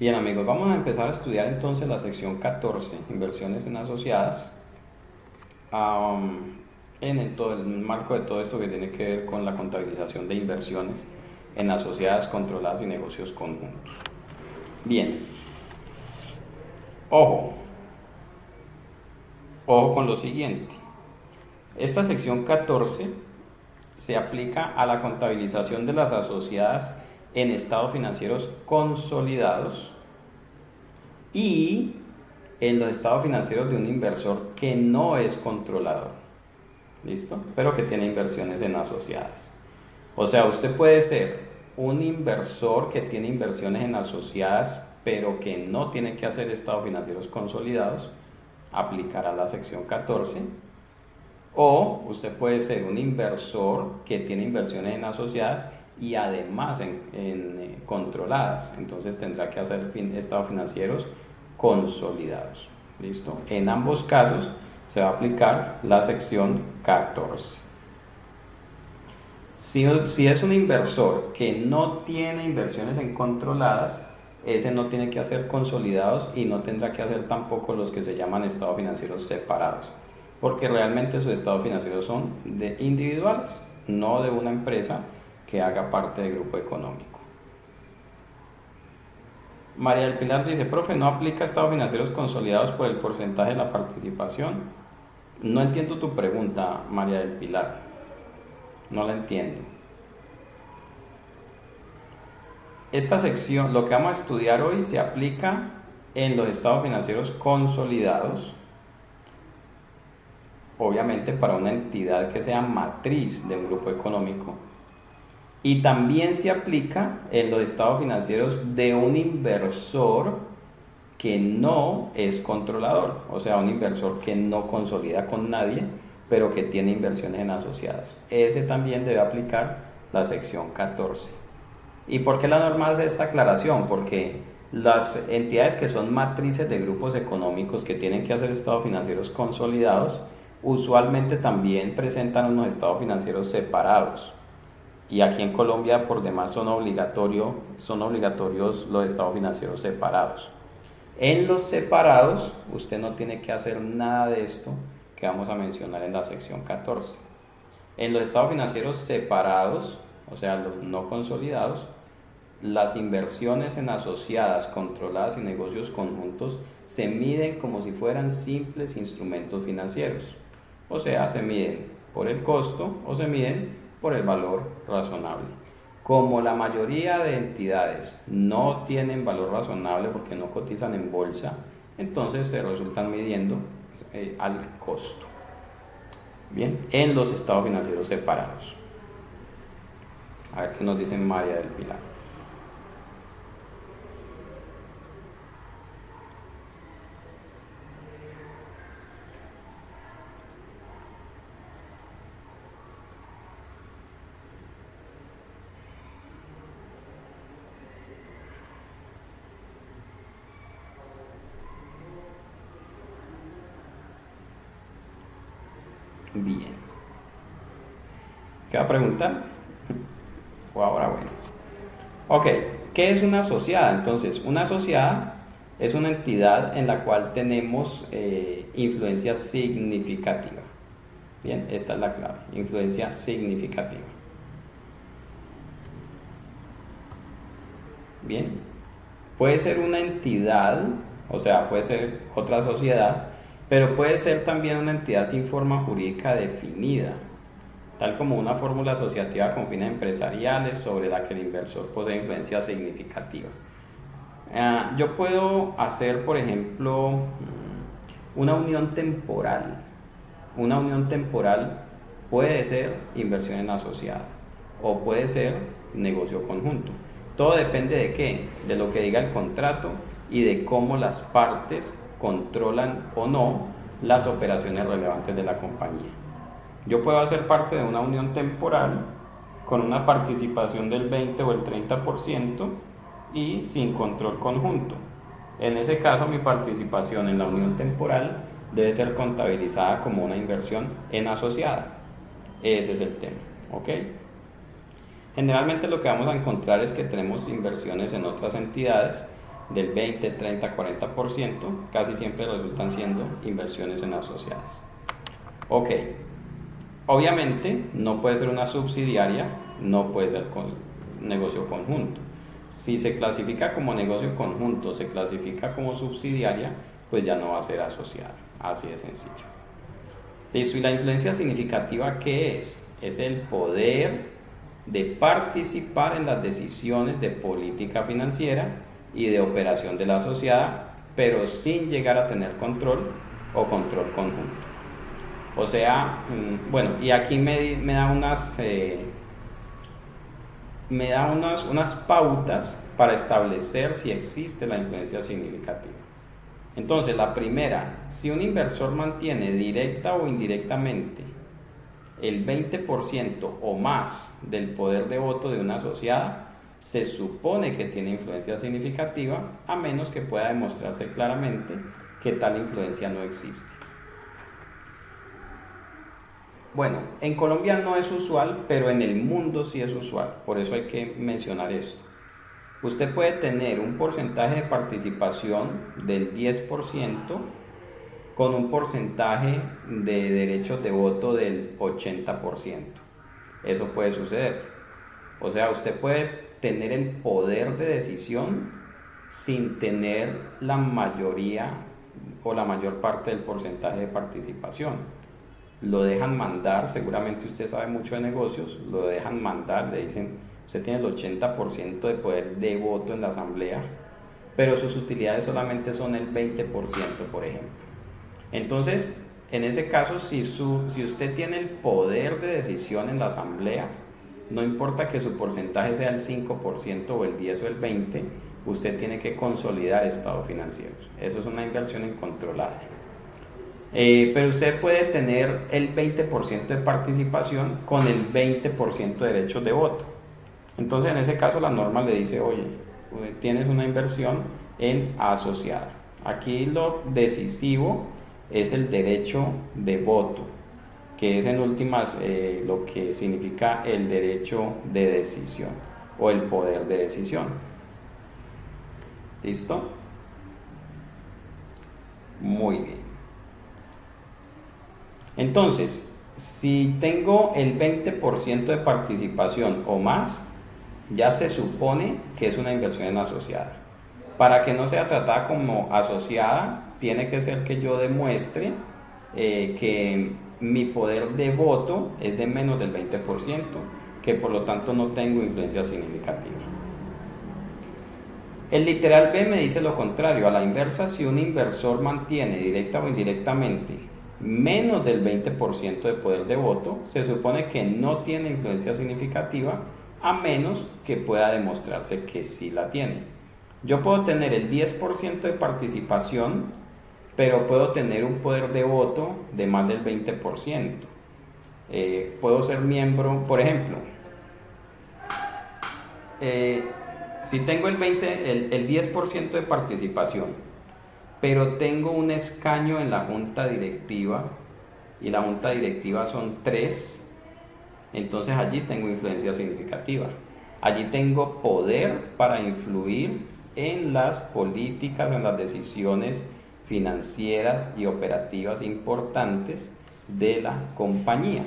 Bien amigos, vamos a empezar a estudiar entonces la sección 14, inversiones en asociadas, todo el marco de todo esto que tiene que ver con la contabilización de inversiones en asociadas controladas y negocios conjuntos. Bien, ojo, ojo con lo siguiente. Esta sección 14 se aplica a la contabilización de las asociadas en estados financieros consolidados y en los estados financieros de un inversor que no es controlador, ¿listo? Pero que tiene inversiones en asociadas. O sea, usted puede ser un inversor que tiene inversiones en asociadas, pero que no tiene que hacer estados financieros consolidados, aplicará la sección 14. O usted puede ser un inversor que tiene inversiones en asociadas y además en controladas, entonces tendrá que hacer estados financieros consolidados. ¿Listo? En ambos casos se va a aplicar la sección 14. Si es un inversor que no tiene inversiones en controladas, ese no tiene que hacer consolidados y no tendrá que hacer tampoco los que se llaman estados financieros separados, porque realmente sus estados financieros son de individuales, no de una empresa que haga parte del grupo económico. María del Pilar dice, profe, ¿no aplica estados financieros consolidados por el porcentaje de la participación? No entiendo tu pregunta, María del Pilar. No la entiendo. Esta sección, lo que vamos a estudiar hoy, se aplica en los estados financieros consolidados, obviamente para una entidad que sea matriz de un grupo económico, y también se aplica en los estados financieros de un inversor que no es controlador, o sea, un inversor que no consolida con nadie, pero que tiene inversiones en asociadas. Ese también debe aplicar la sección 14. ¿Y por qué la norma hace esta aclaración? Porque las entidades que son matrices de grupos económicos que tienen que hacer estados financieros consolidados, usualmente también presentan unos estados financieros separados. Y aquí en Colombia por demás son obligatorios los estados financieros separados. En los separados usted no tiene que hacer nada de esto que vamos a mencionar en la sección 14. En los estados financieros separados, o sea los no consolidados, las inversiones en asociadas, controladas y negocios conjuntos se miden como si fueran simples instrumentos financieros. O sea, se miden por el costo o se miden por el valor razonable. Como la mayoría de entidades no tienen valor razonable porque no cotizan en bolsa, entonces se resultan midiendo al costo. Bien, en los estados financieros separados. A ver qué nos dice María del Pilar. Bien. ¿Qué va a preguntar? O ahora bueno. Ok, ¿qué es una asociada? Entonces, una asociada es una entidad en la cual tenemos influencia significativa. Bien, esta es la clave, influencia significativa. Bien, puede ser una entidad, o sea, puede ser otra sociedad, pero puede ser también una entidad sin forma jurídica definida, tal como una fórmula asociativa con fines empresariales sobre la que el inversor posee influencia significativa. Yo puedo hacer, por ejemplo, una unión temporal. Una unión temporal puede ser inversión en asociada o puede ser negocio conjunto. Todo depende de qué, de lo que diga el contrato y de cómo las partes controlan o no las operaciones relevantes de la compañía. Yo puedo hacer parte de una unión temporal con una participación del 20 o el 30% y sin control conjunto. En ese caso, mi participación en la unión temporal debe ser contabilizada como una inversión en asociada. Ese es el tema, ¿ok? Generalmente lo que vamos a encontrar es que tenemos inversiones en otras entidades, del 20, 30, 40%, casi siempre resultan siendo inversiones en asociadas. Ok, obviamente no puede ser una subsidiaria, no puede ser con negocio conjunto. Si se clasifica como negocio conjunto, se clasifica como subsidiaria, pues ya no va a ser asociada, así de sencillo. Listo, ¿y la influencia significativa qué es? Es el poder de participar en las decisiones de política financiera y de operación de la asociada, pero sin llegar a tener control o control conjunto. O sea, bueno, y aquí me da unas pautas para establecer si existe la influencia significativa. Entonces, la primera, si un inversor mantiene directa o indirectamente el 20% o más del poder de voto de una asociada, se supone que tiene influencia significativa, a menos que pueda demostrarse claramente que tal influencia no existe. Bueno, en Colombia no es usual, pero en el mundo sí es usual, por eso hay que mencionar esto. Usted puede tener un porcentaje de participación del 10% con un porcentaje de derechos de voto del 80%. Eso puede suceder. O sea, usted puede tener el poder de decisión sin tener la mayoría o la mayor parte del porcentaje de participación. Lo dejan mandar, seguramente usted sabe mucho de negocios, lo dejan mandar, le dicen, usted tiene el 80% de poder de voto en la asamblea, pero sus utilidades solamente son el 20%, por ejemplo. Entonces, en ese caso, si usted tiene el poder de decisión en la asamblea, no importa que su porcentaje sea el 5% o el 10 o el 20, usted tiene que consolidar estados financieros. Eso es una inversión incontrolable. Pero usted puede tener el 20% de participación con el 20% de derechos de voto. Entonces, en ese caso, la norma le dice, oye, tienes una inversión en asociada. Aquí lo decisivo es el derecho de voto, que es en últimas lo que significa el derecho de decisión o el poder de decisión. ¿Listo? Muy bien. Entonces, si tengo el 20% de participación o más, ya se supone que es una inversión en asociada. Para que no sea tratada como asociada, tiene que ser que yo demuestre que mi poder de voto es de menos del 20%, que por lo tanto no tengo influencia significativa. El literal B me dice lo contrario, a la inversa, si un inversor mantiene directa o indirectamente menos del 20% de poder de voto, se supone que no tiene influencia significativa, a menos que pueda demostrarse que sí la tiene. Yo puedo tener el 10% de participación, pero puedo tener un poder de voto de más del 20%. Puedo ser miembro, por ejemplo, si tengo el 10% de participación, pero tengo un escaño en la junta directiva, y la junta directiva son 3, entonces allí tengo influencia significativa. Allí tengo poder para influir en las políticas, en las decisiones financieras y operativas importantes de la compañía.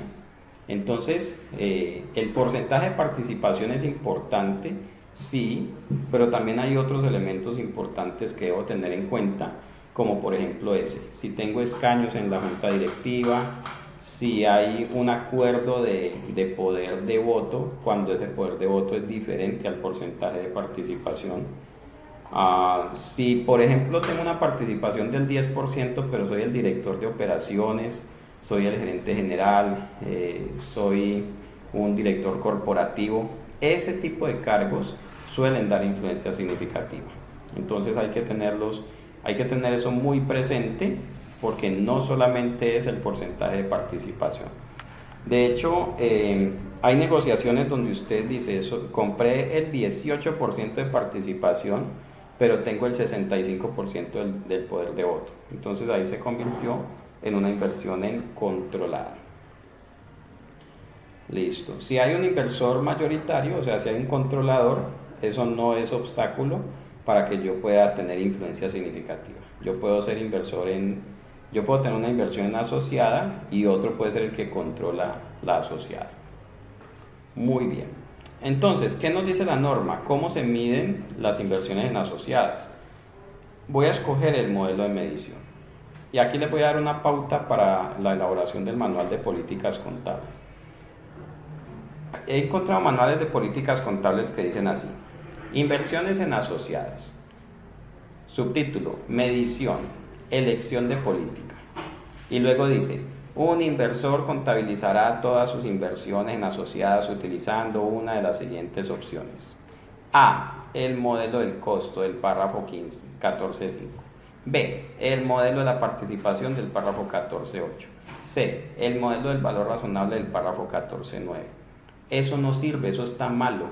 Entonces, el porcentaje de participación es importante, sí, pero también hay otros elementos importantes que debo tener en cuenta, como por ejemplo si tengo escaños en la junta directiva, si hay un acuerdo de poder de voto, cuando ese poder de voto es diferente al porcentaje de participación. Si por ejemplo tengo una participación del 10%, pero soy el director de operaciones, soy el gerente general, soy un director corporativo, ese tipo de cargos suelen dar influencia significativa. Entonces hay que tener eso muy presente, porque no solamente es el porcentaje de participación. De hecho, hay negociaciones donde usted dice, compré el 18% de participación, pero tengo el 65% del poder de voto. Entonces ahí se convirtió en una inversión controlada. Listo. Si hay un inversor mayoritario, o sea, si hay un controlador, eso no es obstáculo para que yo pueda tener influencia significativa. Yo puedo ser inversor yo puedo tener una inversión asociada y otro puede ser el que controla la asociada. Muy bien. Entonces, ¿qué nos dice la norma? ¿Cómo se miden las inversiones en asociadas? Voy a escoger el modelo de medición. Y aquí les voy a dar una pauta para la elaboración del manual de políticas contables. He encontrado manuales de políticas contables que dicen así: inversiones en asociadas. Subtítulo: medición, elección de política. Y luego dice: un inversor contabilizará todas sus inversiones en asociadas utilizando una de las siguientes opciones. A. El modelo del costo del párrafo 14.5. B. El modelo de la participación del párrafo 14.8. C. El modelo del valor razonable del párrafo 14.9. Eso no sirve, eso está malo.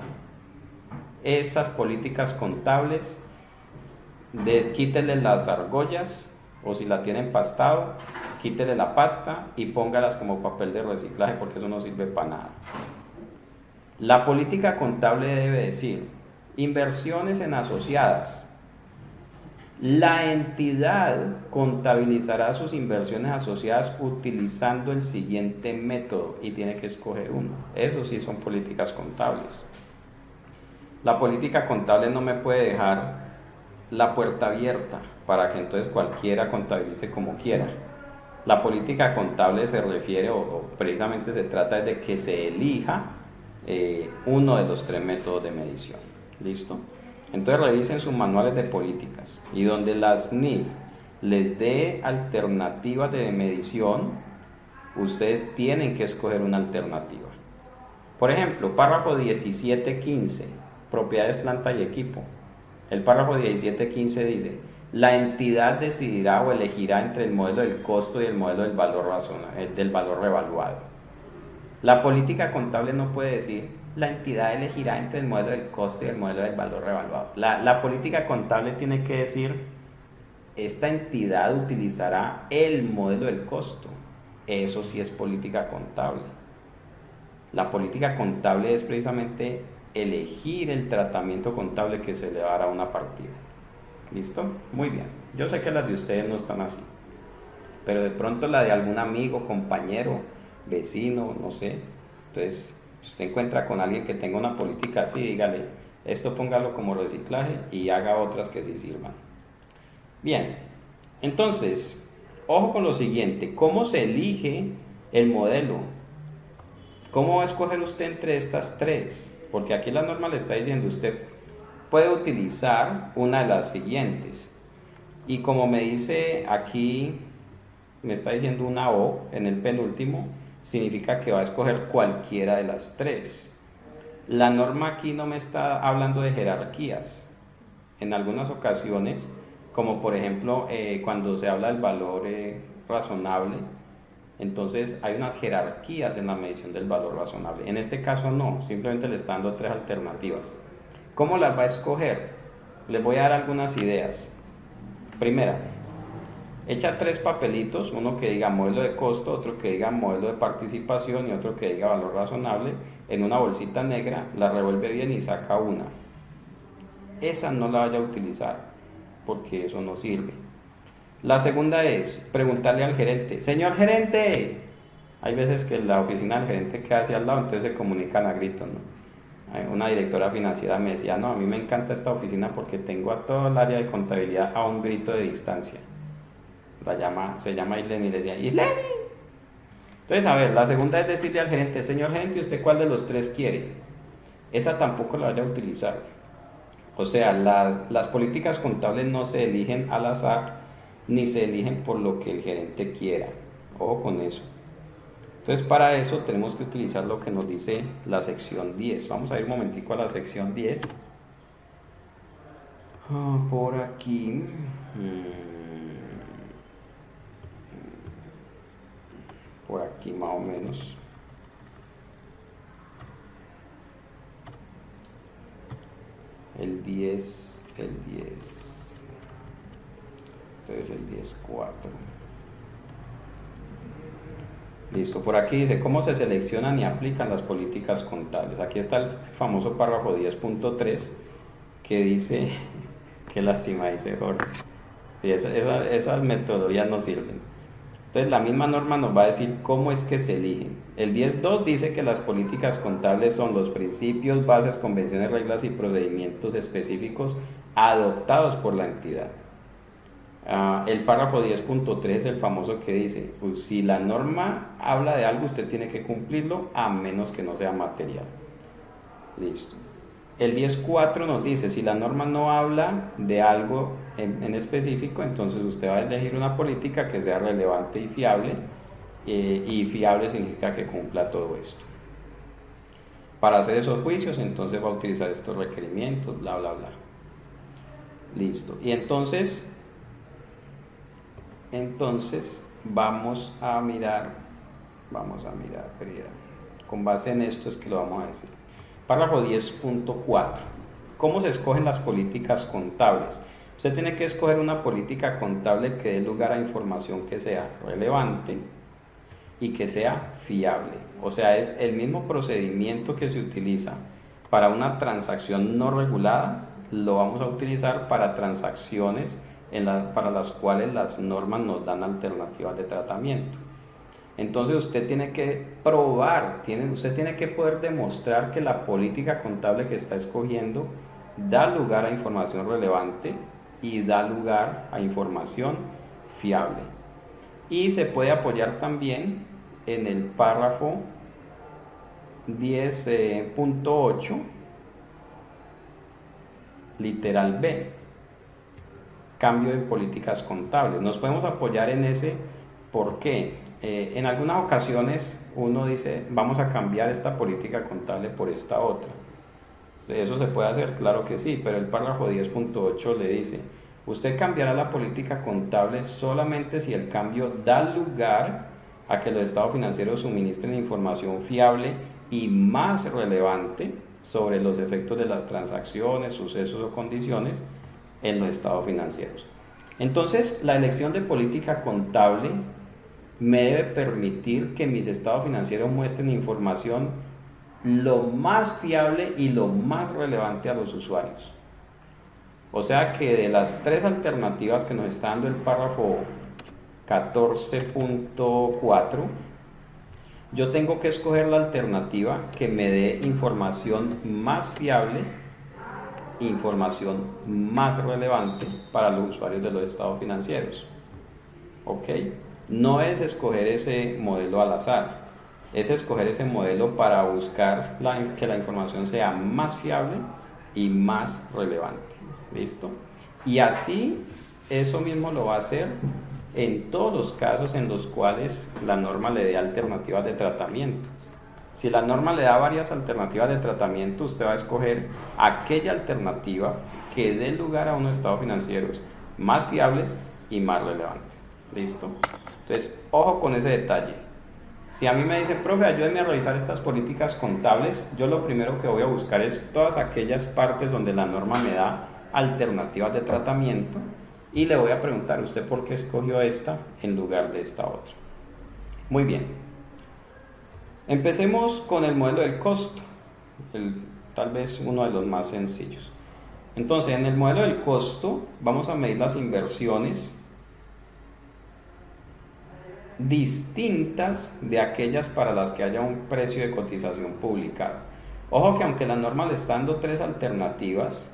Esas políticas contables, quítenle las argollas, o si la tienen pastado, quítele la pasta y póngalas como papel de reciclaje, porque eso no sirve para nada. La política contable debe decir: inversiones en asociadas. La entidad contabilizará sus inversiones asociadas utilizando el siguiente método, y tiene que escoger uno. Eso sí son políticas contables. La política contable no me puede dejar la puerta abierta para que entonces cualquiera contabilice como quiera. La política contable se refiere, o precisamente se trata de que se elija uno de los 3 métodos de medición. ¿Listo? Entonces revisen sus manuales de políticas, y donde las NIF les dé alternativas de medición, ustedes tienen que escoger una alternativa. Por ejemplo, párrafo 17.15, propiedades, planta y equipo. El párrafo 17.15 dice: la entidad decidirá o elegirá entre el modelo del costo y el modelo del valor revaluado. La política contable no puede decir: la entidad elegirá entre el modelo del costo y el modelo del valor revaluado. La política contable tiene que decir: esta entidad utilizará el modelo del costo. Eso sí es política contable. La política contable es precisamente elegir el tratamiento contable que se le dará a una partida. ¿Listo? Muy bien. Yo sé que las de ustedes no están así, pero de pronto la de algún amigo, compañero, vecino, no sé. Entonces, si usted encuentra con alguien que tenga una política así, dígale: esto póngalo como reciclaje y haga otras que sí sirvan. Bien, entonces, ojo con lo siguiente: ¿cómo se elige el modelo? ¿Cómo va a escoger usted entre estas 3? Porque aquí la norma le está diciendo: usted puede utilizar una de las siguientes. Y como me dice aquí, me está diciendo una O en el penúltimo, significa que va a escoger cualquiera de las 3. La norma aquí no me está hablando de jerarquías. En algunas ocasiones, como por ejemplo cuando se habla del valor razonable, entonces hay unas jerarquías en la medición del valor razonable. En este caso no, simplemente le está dando 3 alternativas. ¿Cómo las va a escoger? Les voy a dar algunas ideas. Primera: echa 3 papelitos, uno que diga modelo de costo, otro que diga modelo de participación y otro que diga valor razonable, en una bolsita negra, la revuelve bien y saca una. Esa no la vaya a utilizar, porque eso no sirve. La segunda es preguntarle al gerente: señor gerente. Hay veces que la oficina del gerente queda hacia al lado, entonces se comunican a gritos, ¿no? Una directora financiera me decía: no, a mí me encanta esta oficina porque tengo a todo el área de contabilidad a un grito de distancia. Se llama Isleni, y le decía: ¡Isleni! Entonces, a ver, la segunda es decirle al gerente: señor gerente, ¿usted cuál de los 3 quiere? Esa tampoco la vaya a utilizar. O sea, las políticas contables no se eligen al azar, ni se eligen por lo que el gerente quiera. Ojo con eso. Entonces, para eso tenemos que utilizar lo que nos dice la sección 10. Vamos a ir un momentico a la sección 10. Por aquí. Por aquí más o menos. El 10. Entonces el 10.4. Listo, por aquí dice: ¿cómo se seleccionan y aplican las políticas contables? Aquí está el famoso párrafo 10.3 que dice Qué lástima, dice Jorge. Sí, esas metodologías no sirven. Entonces la misma norma nos va a decir cómo es que se eligen. El 10.2 dice que las políticas contables son los principios, bases, convenciones, reglas y procedimientos específicos adoptados por la entidad. El párrafo 10.3, el famoso que dice, pues, si la norma habla de algo, usted tiene que cumplirlo a menos que no sea material. Listo. El 10.4 nos dice, si la norma no habla de algo en específico, entonces usted va a elegir una política que sea relevante y fiable, y fiable significa que cumpla todo esto. Para hacer esos juicios, entonces va a utilizar estos requerimientos, bla, bla, bla. Listo. Y entonces vamos a mirar, con base en esto es que lo vamos a decir. Párrafo 10.4. ¿Cómo se escogen las políticas contables? Usted tiene que escoger una política contable que dé lugar a información que sea relevante y que sea fiable. O sea, es el mismo procedimiento que se utiliza para una transacción no regulada, lo vamos a utilizar para transacciones para las cuales las normas nos dan alternativas de tratamiento. Entonces usted tiene que probar, usted tiene que poder demostrar que la política contable que está escogiendo da lugar a información relevante y da lugar a información fiable. Y se puede apoyar también en el párrafo 10.8, literal B, cambio de políticas contables. Nos podemos apoyar en ese. ¿Por qué? En algunas ocasiones uno dice, vamos a cambiar esta política contable por esta otra. ¿Eso se puede hacer? Claro que sí, pero el párrafo 10.8 le dice, usted cambiará la política contable solamente si el cambio da lugar a que los estados financieros suministren información fiable y más relevante sobre los efectos de las transacciones, sucesos o condiciones en los estados financieros. Entonces, la elección de política contable me debe permitir que mis estados financieros muestren información lo más fiable y lo más relevante a los usuarios. O sea que de las tres alternativas que nos está dando el párrafo 14.4, yo tengo que escoger la alternativa que me dé información más fiable, información más relevante para los usuarios de los estados financieros. ¿Ok? No es escoger ese modelo al azar, es escoger ese modelo para buscar que la información sea más fiable y más relevante. ¿Listo? Y así, eso mismo lo va a hacer en todos los casos en los cuales la norma le dé alternativas de tratamiento. Si la norma le da varias alternativas de tratamiento, usted va a escoger aquella alternativa que dé lugar a unos estados financieros más fiables y más relevantes. ¿Listo? Entonces, ojo con ese detalle. Si a mí me dicen, profe, ayúdeme a revisar estas políticas contables, yo lo primero que voy a buscar es todas aquellas partes donde la norma me da alternativas de tratamiento y le voy a preguntar, ¿usted por qué escogió esta en lugar de esta otra? Muy bien. Empecemos con el modelo del costo, tal vez uno de los más sencillos. Entonces, en el modelo del costo vamos a medir las inversiones distintas de aquellas para las que haya un precio de cotización publicado. Ojo que aunque la norma le está dando tres alternativas,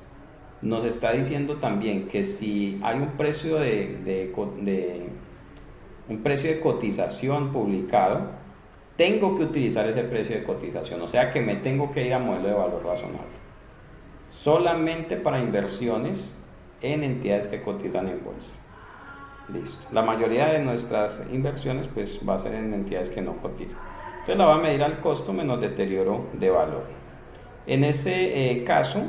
nos está diciendo también que si hay un precio de cotización publicado, tengo que utilizar ese precio de cotización, o sea que me tengo que ir a modelo de valor razonable. Solamente para inversiones en entidades que cotizan en bolsa. Listo. La mayoría de nuestras inversiones pues va a ser en entidades que no cotizan. Entonces la va a medir al costo menos deterioro de valor. En ese caso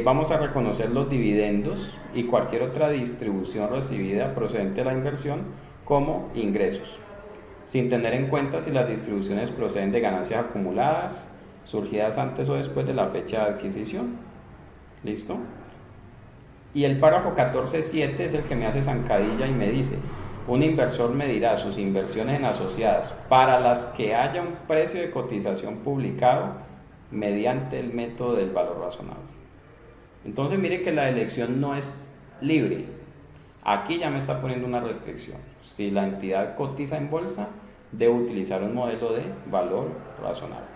vamos a reconocer los dividendos y cualquier otra distribución recibida procedente de la inversión como ingresos, sin tener en cuenta si las distribuciones proceden de ganancias acumuladas, surgidas antes o después de la fecha de adquisición. ¿Listo? Y el párrafo 14.7 es el que me hace zancadilla y me dice, un inversor medirá sus inversiones en asociadas para las que haya un precio de cotización publicado mediante el método del valor razonable. Entonces mire que la elección no es libre. Aquí ya me está poniendo una restricción. Si la entidad cotiza en bolsa, debe utilizar un modelo de valor razonable.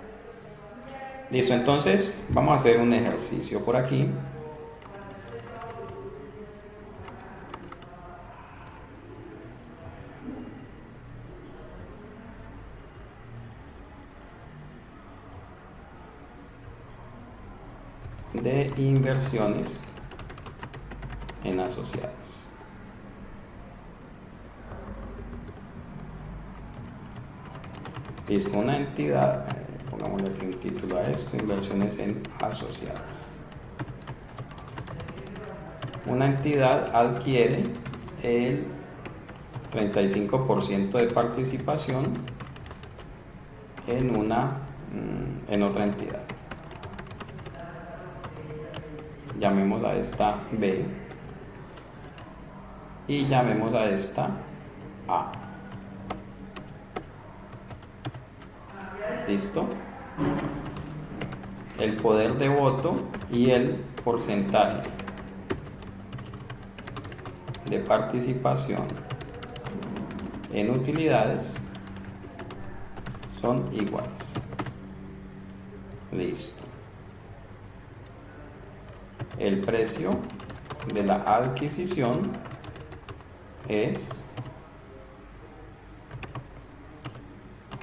Listo, entonces vamos a hacer un ejercicio por aquí. De inversiones en asociadas. Listo, una entidad, pongámosle aquí un título a esto, inversiones en asociadas. Una entidad adquiere el 35% de participación en otra entidad. Llamemos a esta B y llamemos a esta A. ¿Listo? El poder de voto y el porcentaje de participación en utilidades son iguales. Listo. El precio de la adquisición es,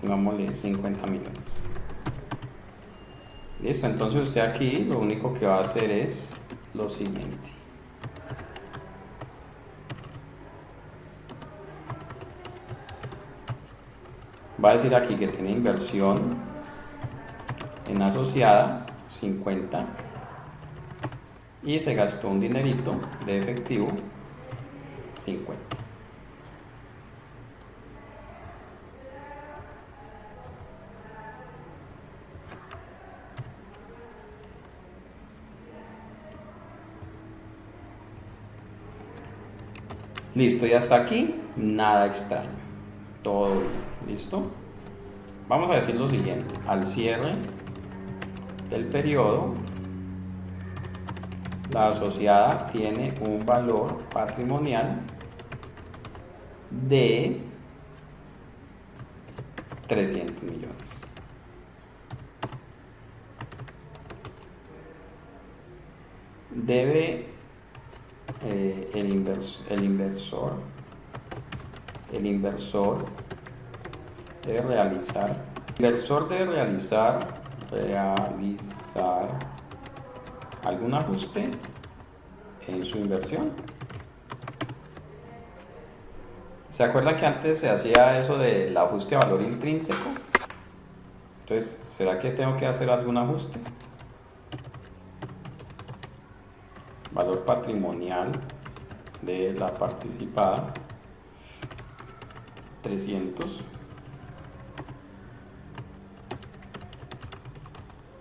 digámosle, 50 millones. Listo, entonces usted aquí lo único que va a hacer es lo siguiente. Va a decir aquí que tiene inversión en asociada 50 y se gastó un dinerito de efectivo 50. Listo, y hasta aquí nada extraño, todo bien. ¿Listo? Vamos a decir lo siguiente: al cierre del periodo, la asociada tiene un valor patrimonial de 300 millones. Debe el inversor debe realizar algún ajuste en su inversión. ¿Se acuerda que antes se hacía eso del ajuste a valor intrínseco? Entonces, ¿será que tengo que hacer algún ajuste? Valor patrimonial de la participada 300,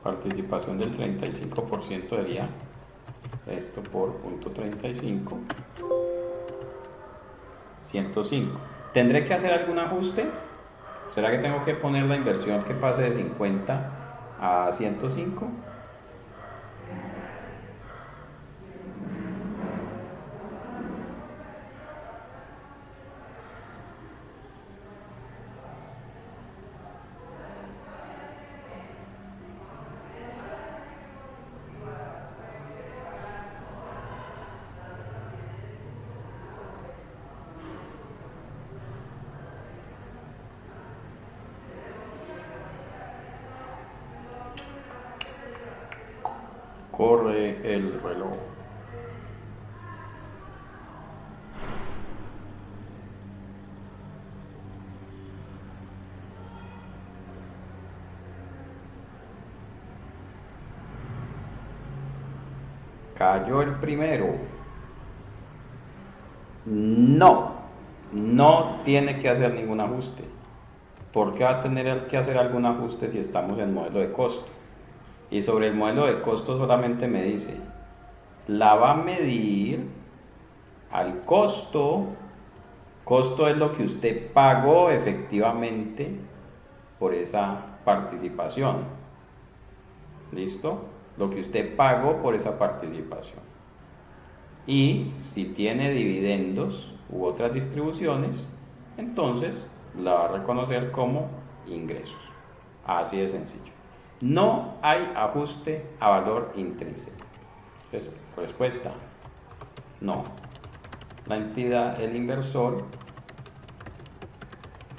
participación del 35% sería esto por punto 35, 105. ¿Tendré que hacer algún ajuste? ¿Será que tengo que poner la inversión que pase de 50 a 105? Corre el reloj. Cayó el primero. No tiene que hacer ningún ajuste. ¿Por qué va a tener que hacer algún ajuste si estamos en modelo de costo? Y sobre el modelo de costo solamente me dice, la va a medir al costo. Costo es lo que usted pagó efectivamente por esa participación. ¿Listo? lo que usted pagó por esa participación. Y si tiene dividendos u otras distribuciones, entonces la va a reconocer como ingresos. Así de sencillo. No hay ajuste a valor intrínseco. Respuesta: no. La entidad, el inversor,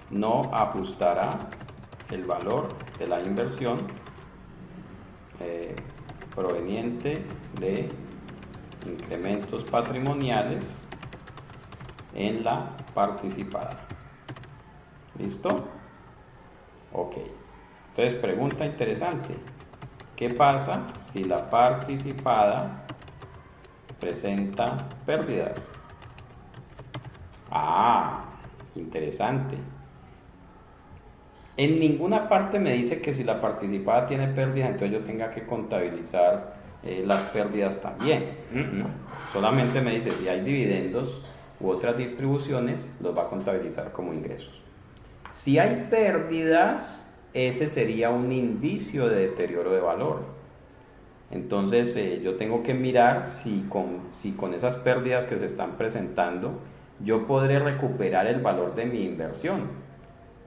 no ajustará el valor de la inversión proveniente de incrementos patrimoniales en la participada. ¿Listo? Ok. Entonces, pregunta interesante. ¿Qué pasa si la participada presenta pérdidas? Ah, interesante. En ninguna parte me dice que si la participada tiene pérdidas, entonces yo tenga que contabilizar las pérdidas también. Solamente me dice si hay dividendos u otras distribuciones, los va a contabilizar como ingresos. Si hay pérdidas, ese sería un indicio de deterioro de valor. Entonces yo tengo que mirar si con esas pérdidas que se están presentando, yo podré recuperar el valor de mi inversión,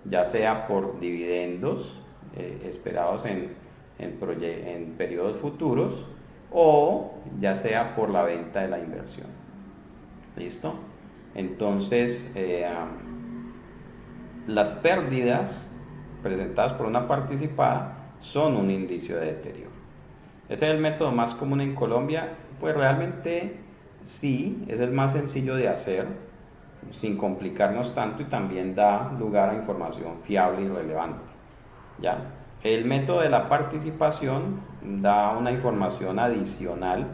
ya sea por dividendos esperados en periodos futuros, o ya sea por la venta de la inversión. ¿Listo? Entonces, las pérdidas presentadas por una participada son un indicio de deterioro. ¿Ese es el método más común en Colombia? Pues realmente sí, es el más sencillo de hacer, sin complicarnos tanto, y también da lugar a información fiable y relevante. ¿Ya? El método de la participación da una información adicional,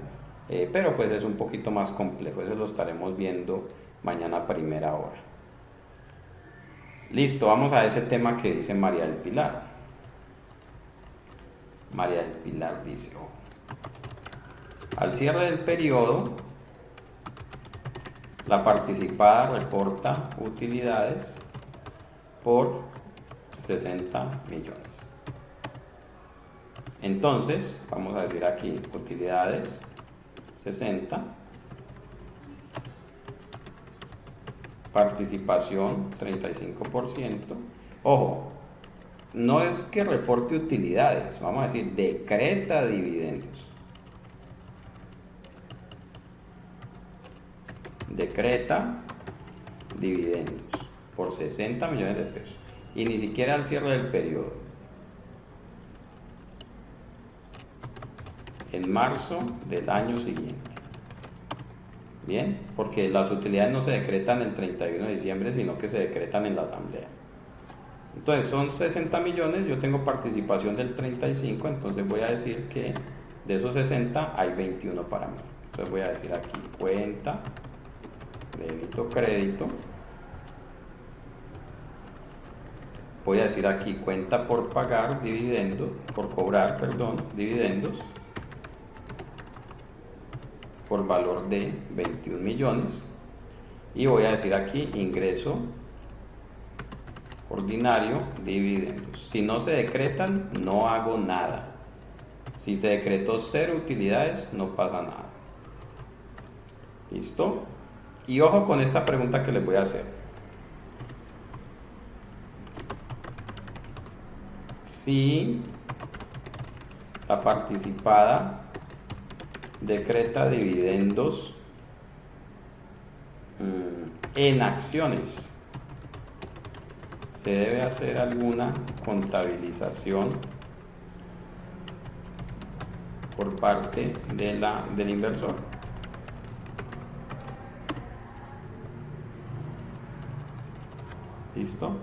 pero pues es un poquito más complejo. Eso lo estaremos viendo mañana a primera hora. Listo, vamos a ese tema que dice María del Pilar. María del Pilar dice: al cierre del periodo, la participada reporta utilidades por 60 millones. Entonces, vamos a decir aquí utilidades 60, participación 35%. Ojo, no es que reporte utilidades, vamos a decir decreta dividendos. Decreta dividendos por 60 millones de pesos, y ni siquiera al cierre del periodo, en marzo del año siguiente. Bien, porque las utilidades no se decretan el 31 de diciembre, sino que se decretan en la asamblea. Entonces son 60 millones, yo tengo participación del 35, entonces voy a decir que de esos 60 hay 21 para mí. Entonces voy a decir aquí cuenta, débito, crédito. Voy a decir aquí cuenta por pagar dividendos, por cobrar, perdón, dividendos, por valor de 21 millones. Y voy a decir aquí ingreso ordinario, dividendos. Si no se decretan, no hago nada. Si se decretó 0 utilidades, no pasa nada. ¿Listo? Y ojo con esta pregunta que les voy a hacer. Si la participada decreta dividendos en acciones, ¿se debe hacer alguna contabilización por parte del inversor? ¿Listo?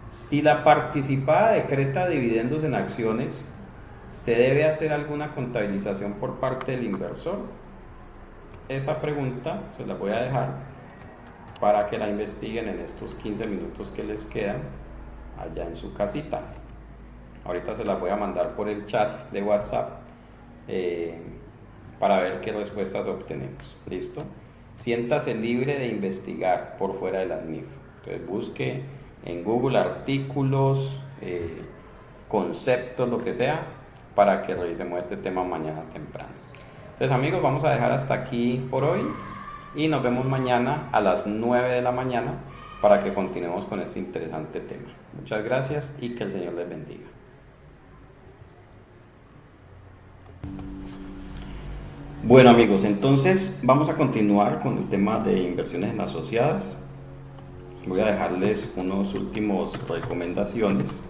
Si la participada decreta dividendos en acciones, ¿se debe hacer alguna contabilización por parte del inversor? Esa pregunta se la voy a dejar para que la investiguen en estos 15 minutos que les quedan allá en su casita. Ahorita se las voy a mandar por el chat de WhatsApp para ver qué respuestas obtenemos. ¿Listo? Siéntase libre de investigar por fuera de las NIF. Entonces busque en Google artículos, conceptos, lo que sea, para que revisemos este tema mañana temprano. Entonces amigos, vamos a dejar hasta aquí por hoy y nos vemos mañana a las 9 de la mañana para que continuemos con este interesante tema. Muchas gracias y que el Señor les bendiga. Bueno amigos, entonces vamos a continuar con el tema de inversiones en asociadas. Voy a dejarles unos últimos recomendaciones,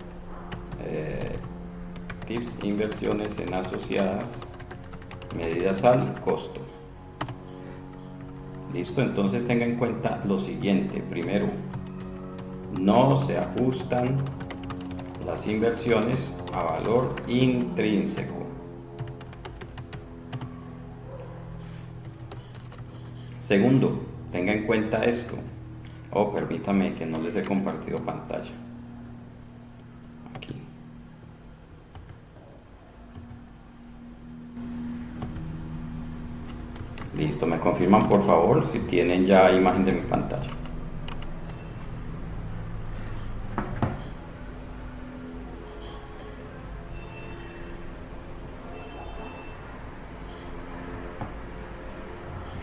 tips, inversiones en asociadas, medidas al costo. Listo, entonces tenga en cuenta lo siguiente. Primero, no se ajustan las inversiones a valor intrínseco. Segundo, tenga en cuenta esto. Permítame que no les he compartido pantalla. Aquí. Listo, me confirman por favor si tienen ya imagen de mi pantalla.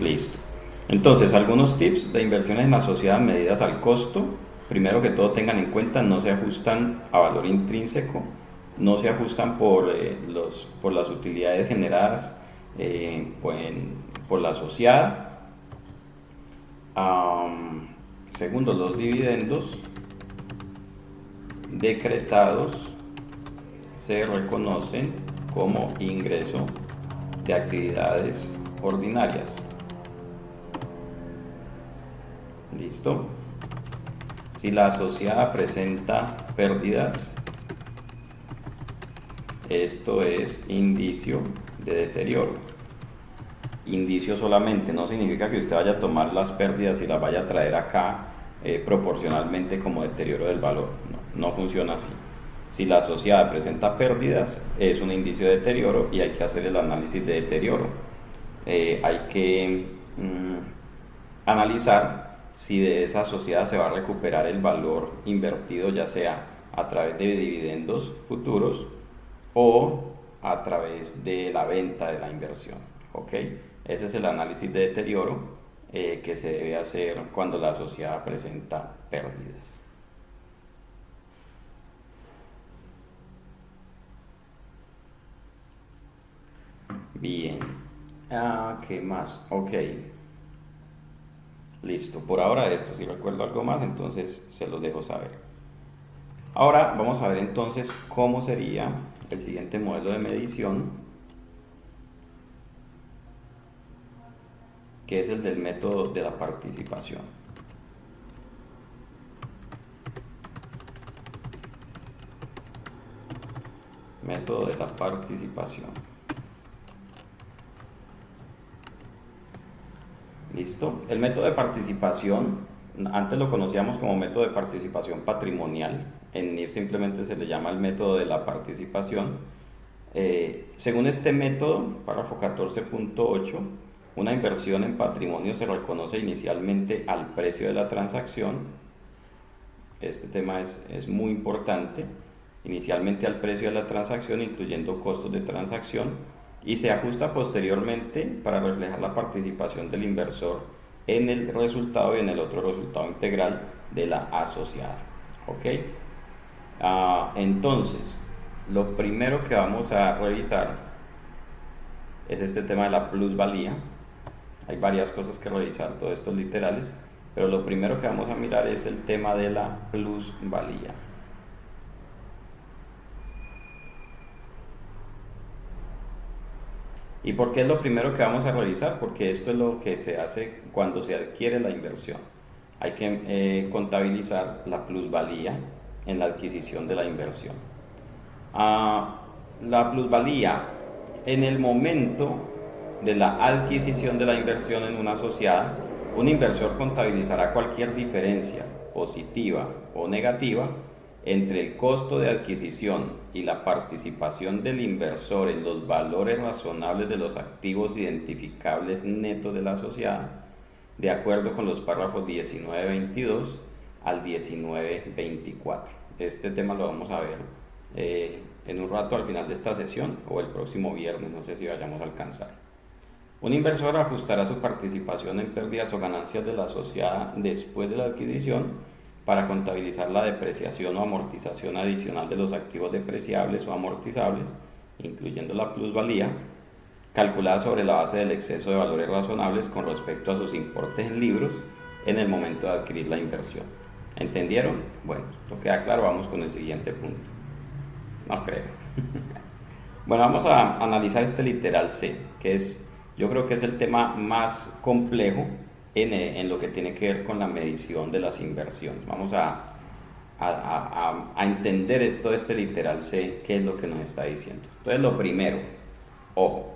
Listo. Entonces, algunos tips de inversiones en asociadas medidas al costo. Primero que todo, tengan en cuenta, no se ajustan a valor intrínseco, no se ajustan por las utilidades generadas por la asociada. Segundo, los dividendos decretados se reconocen como ingreso de actividades ordinarias. ¿Listo? Si la asociada presenta pérdidas, esto es indicio de deterioro. Indicio solamente, no significa que usted vaya a tomar las pérdidas y las vaya a traer acá proporcionalmente como deterioro del valor. No funciona así. Si la asociada presenta pérdidas, es un indicio de deterioro y hay que hacer el análisis de deterioro. Hay que analizar si de esa sociedad se va a recuperar el valor invertido, ya sea a través de dividendos futuros o a través de la venta de la inversión. ¿Ok? Ese es el análisis de deterioro que se debe hacer cuando la sociedad presenta pérdidas. Bien. ¿Qué más? Ok. Listo, por ahora esto, si recuerdo algo más, entonces se los dejo saber. Ahora vamos a ver entonces cómo sería el siguiente modelo de medición, que es el del método de la participación. Método de la participación. ¿Listo? El método de participación, antes lo conocíamos como método de participación patrimonial, en NIF simplemente se le llama el método de la participación. Según este método, párrafo 14.8, una inversión en patrimonio se reconoce inicialmente al precio de la transacción. Este tema es muy importante. Inicialmente al precio de la transacción, incluyendo costos de transacción, y se ajusta posteriormente para reflejar la participación del inversor en el resultado y en el otro resultado integral de la asociada. ¿Ok? Entonces, lo primero que vamos a revisar es este tema de la plusvalía. Hay varias cosas que revisar, todos estos literales, pero lo primero que vamos a mirar es el tema de la plusvalía. ¿Y por qué es lo primero que vamos a revisar? Porque esto es lo que se hace cuando se adquiere la inversión. Hay que contabilizar la plusvalía en la adquisición de la inversión. La plusvalía en el momento de la adquisición de la inversión en una asociada, un inversor contabilizará cualquier diferencia positiva o negativa entre el costo de adquisición y la participación del inversor en los valores razonables de los activos identificables netos de la asociada, de acuerdo con los párrafos 19.22 al 19.24. Este tema lo vamos a ver en un rato al final de esta sesión o el próximo viernes, no sé si vayamos a alcanzar. Un inversor ajustará su participación en pérdidas o ganancias de la asociada después de la adquisición para contabilizar la depreciación o amortización adicional de los activos depreciables o amortizables, incluyendo la plusvalía, calculada sobre la base del exceso de valores razonables con respecto a sus importes en libros en el momento de adquirir la inversión. ¿Entendieron? Bueno, esto queda claro, vamos con el siguiente punto. No creo. Bueno, vamos a analizar este literal C, que es, yo creo que es el tema más complejo en lo que tiene que ver con la medición de las inversiones. Vamos a entender esto de este literal C, qué es lo que nos está diciendo. Entonces, lo primero, ojo,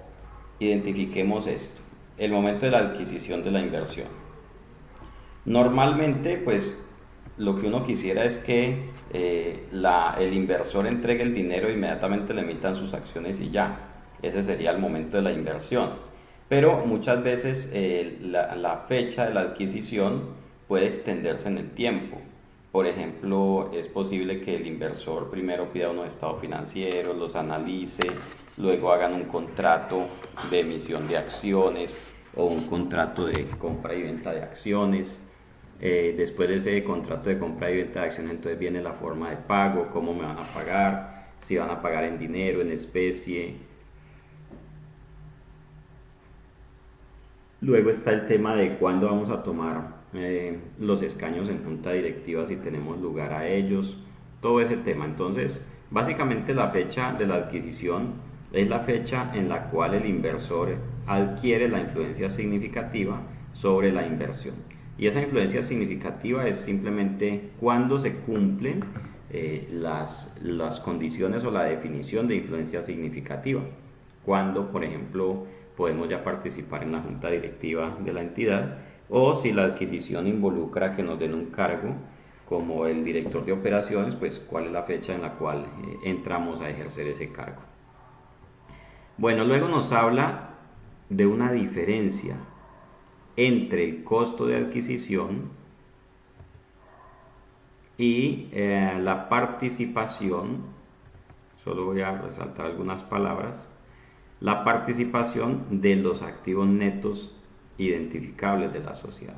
identifiquemos esto, el momento de la adquisición de la inversión. Normalmente, pues, lo que uno quisiera es que el inversor entregue el dinero e inmediatamente le emitan sus acciones y ya. Ese sería el momento de la inversión. Pero muchas veces la fecha de la adquisición puede extenderse en el tiempo. Por ejemplo, es posible que el inversor primero pida unos estados financieros, los analice, luego hagan un contrato de emisión de acciones o un contrato de compra y venta de acciones. Después de ese contrato de compra y venta de acciones, entonces viene la forma de pago, cómo me van a pagar, si van a pagar en dinero, en especie. Luego está el tema de cuándo vamos a tomar los escaños en junta directiva, si tenemos lugar a ellos, todo ese tema. Entonces, básicamente la fecha de la adquisición es la fecha en la cual el inversor adquiere la influencia significativa sobre la inversión. Y esa influencia significativa es simplemente cuando se cumplen las condiciones o la definición de influencia significativa. Cuando, por ejemplo, podemos ya participar en la junta directiva de la entidad, o si la adquisición involucra que nos den un cargo como el director de operaciones, pues cuál es la fecha en la cual entramos a ejercer ese cargo. Bueno, luego nos habla de una diferencia entre el costo de adquisición y la participación. Solo voy a resaltar algunas palabras. La participación de los activos netos identificables de la sociedad.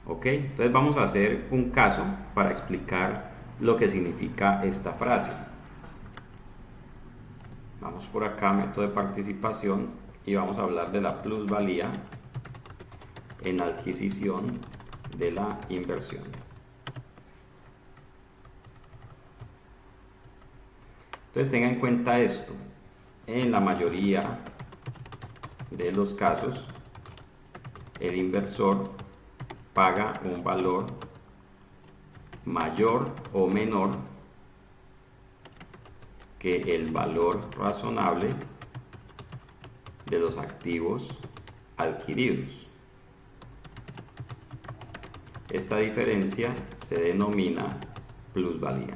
¿Ok? Entonces vamos a hacer un caso para explicar lo que significa esta frase. Vamos por acá, método de participación, y vamos a hablar de la plusvalía en adquisición de la inversión. Entonces tenga en cuenta esto. En la mayoría de los casos, el inversor paga un valor mayor o menor que el valor razonable de los activos adquiridos. Esta diferencia se denomina plusvalía.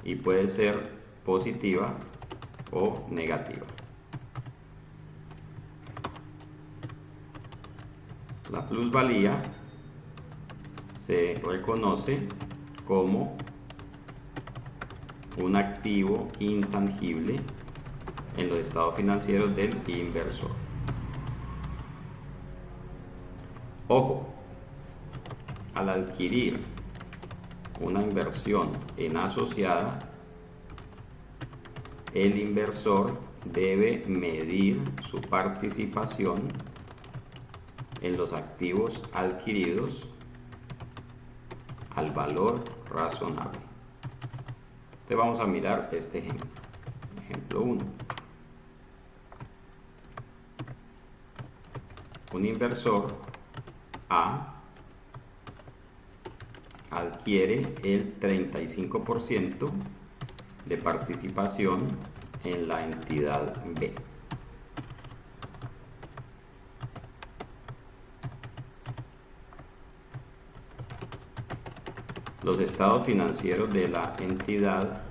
Y puede ser positiva o negativa. La plusvalía se reconoce como un activo intangible en los estados financieros del inversor. Ojo, al adquirir una inversión en asociada, el inversor debe medir su participación en los activos adquiridos al valor razonable. Entonces vamos a mirar este ejemplo. Ejemplo 1. Un inversor A adquiere el 35% de participación en la entidad B. Los estados financieros de la entidad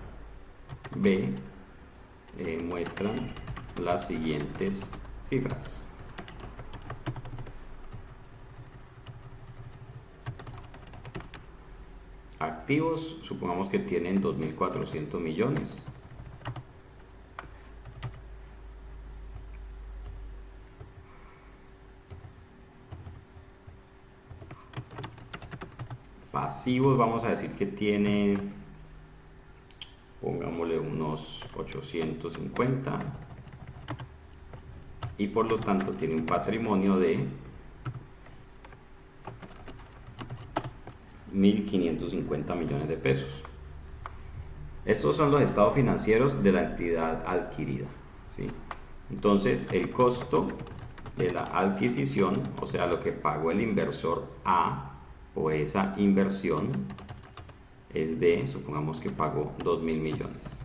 B muestran las siguientes cifras. activos, supongamos que tienen 2.400 millones. Pasivos vamos a decir que tiene, pongámosle unos 850, y por lo tanto tiene un patrimonio de 1.550 millones de pesos. Estos son los estados financieros de la entidad adquirida, ¿sí? Entonces el costo de la adquisición, o sea lo que pagó el inversor A por esa inversión, es de, supongamos que pagó 2.000 millones.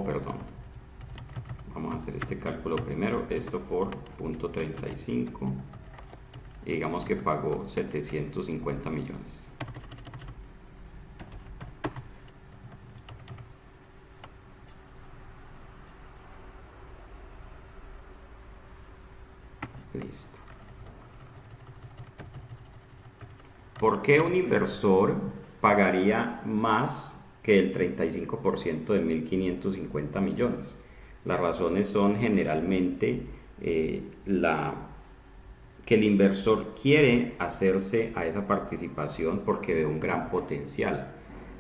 Perdón, vamos a hacer este cálculo primero, esto por 0.35, y digamos que pagó 750 millones. Listo. ¿Por qué un inversor pagaría más que el 35% de 1.550 millones? Las razones son generalmente que el inversor quiere hacerse a esa participación porque ve un gran potencial,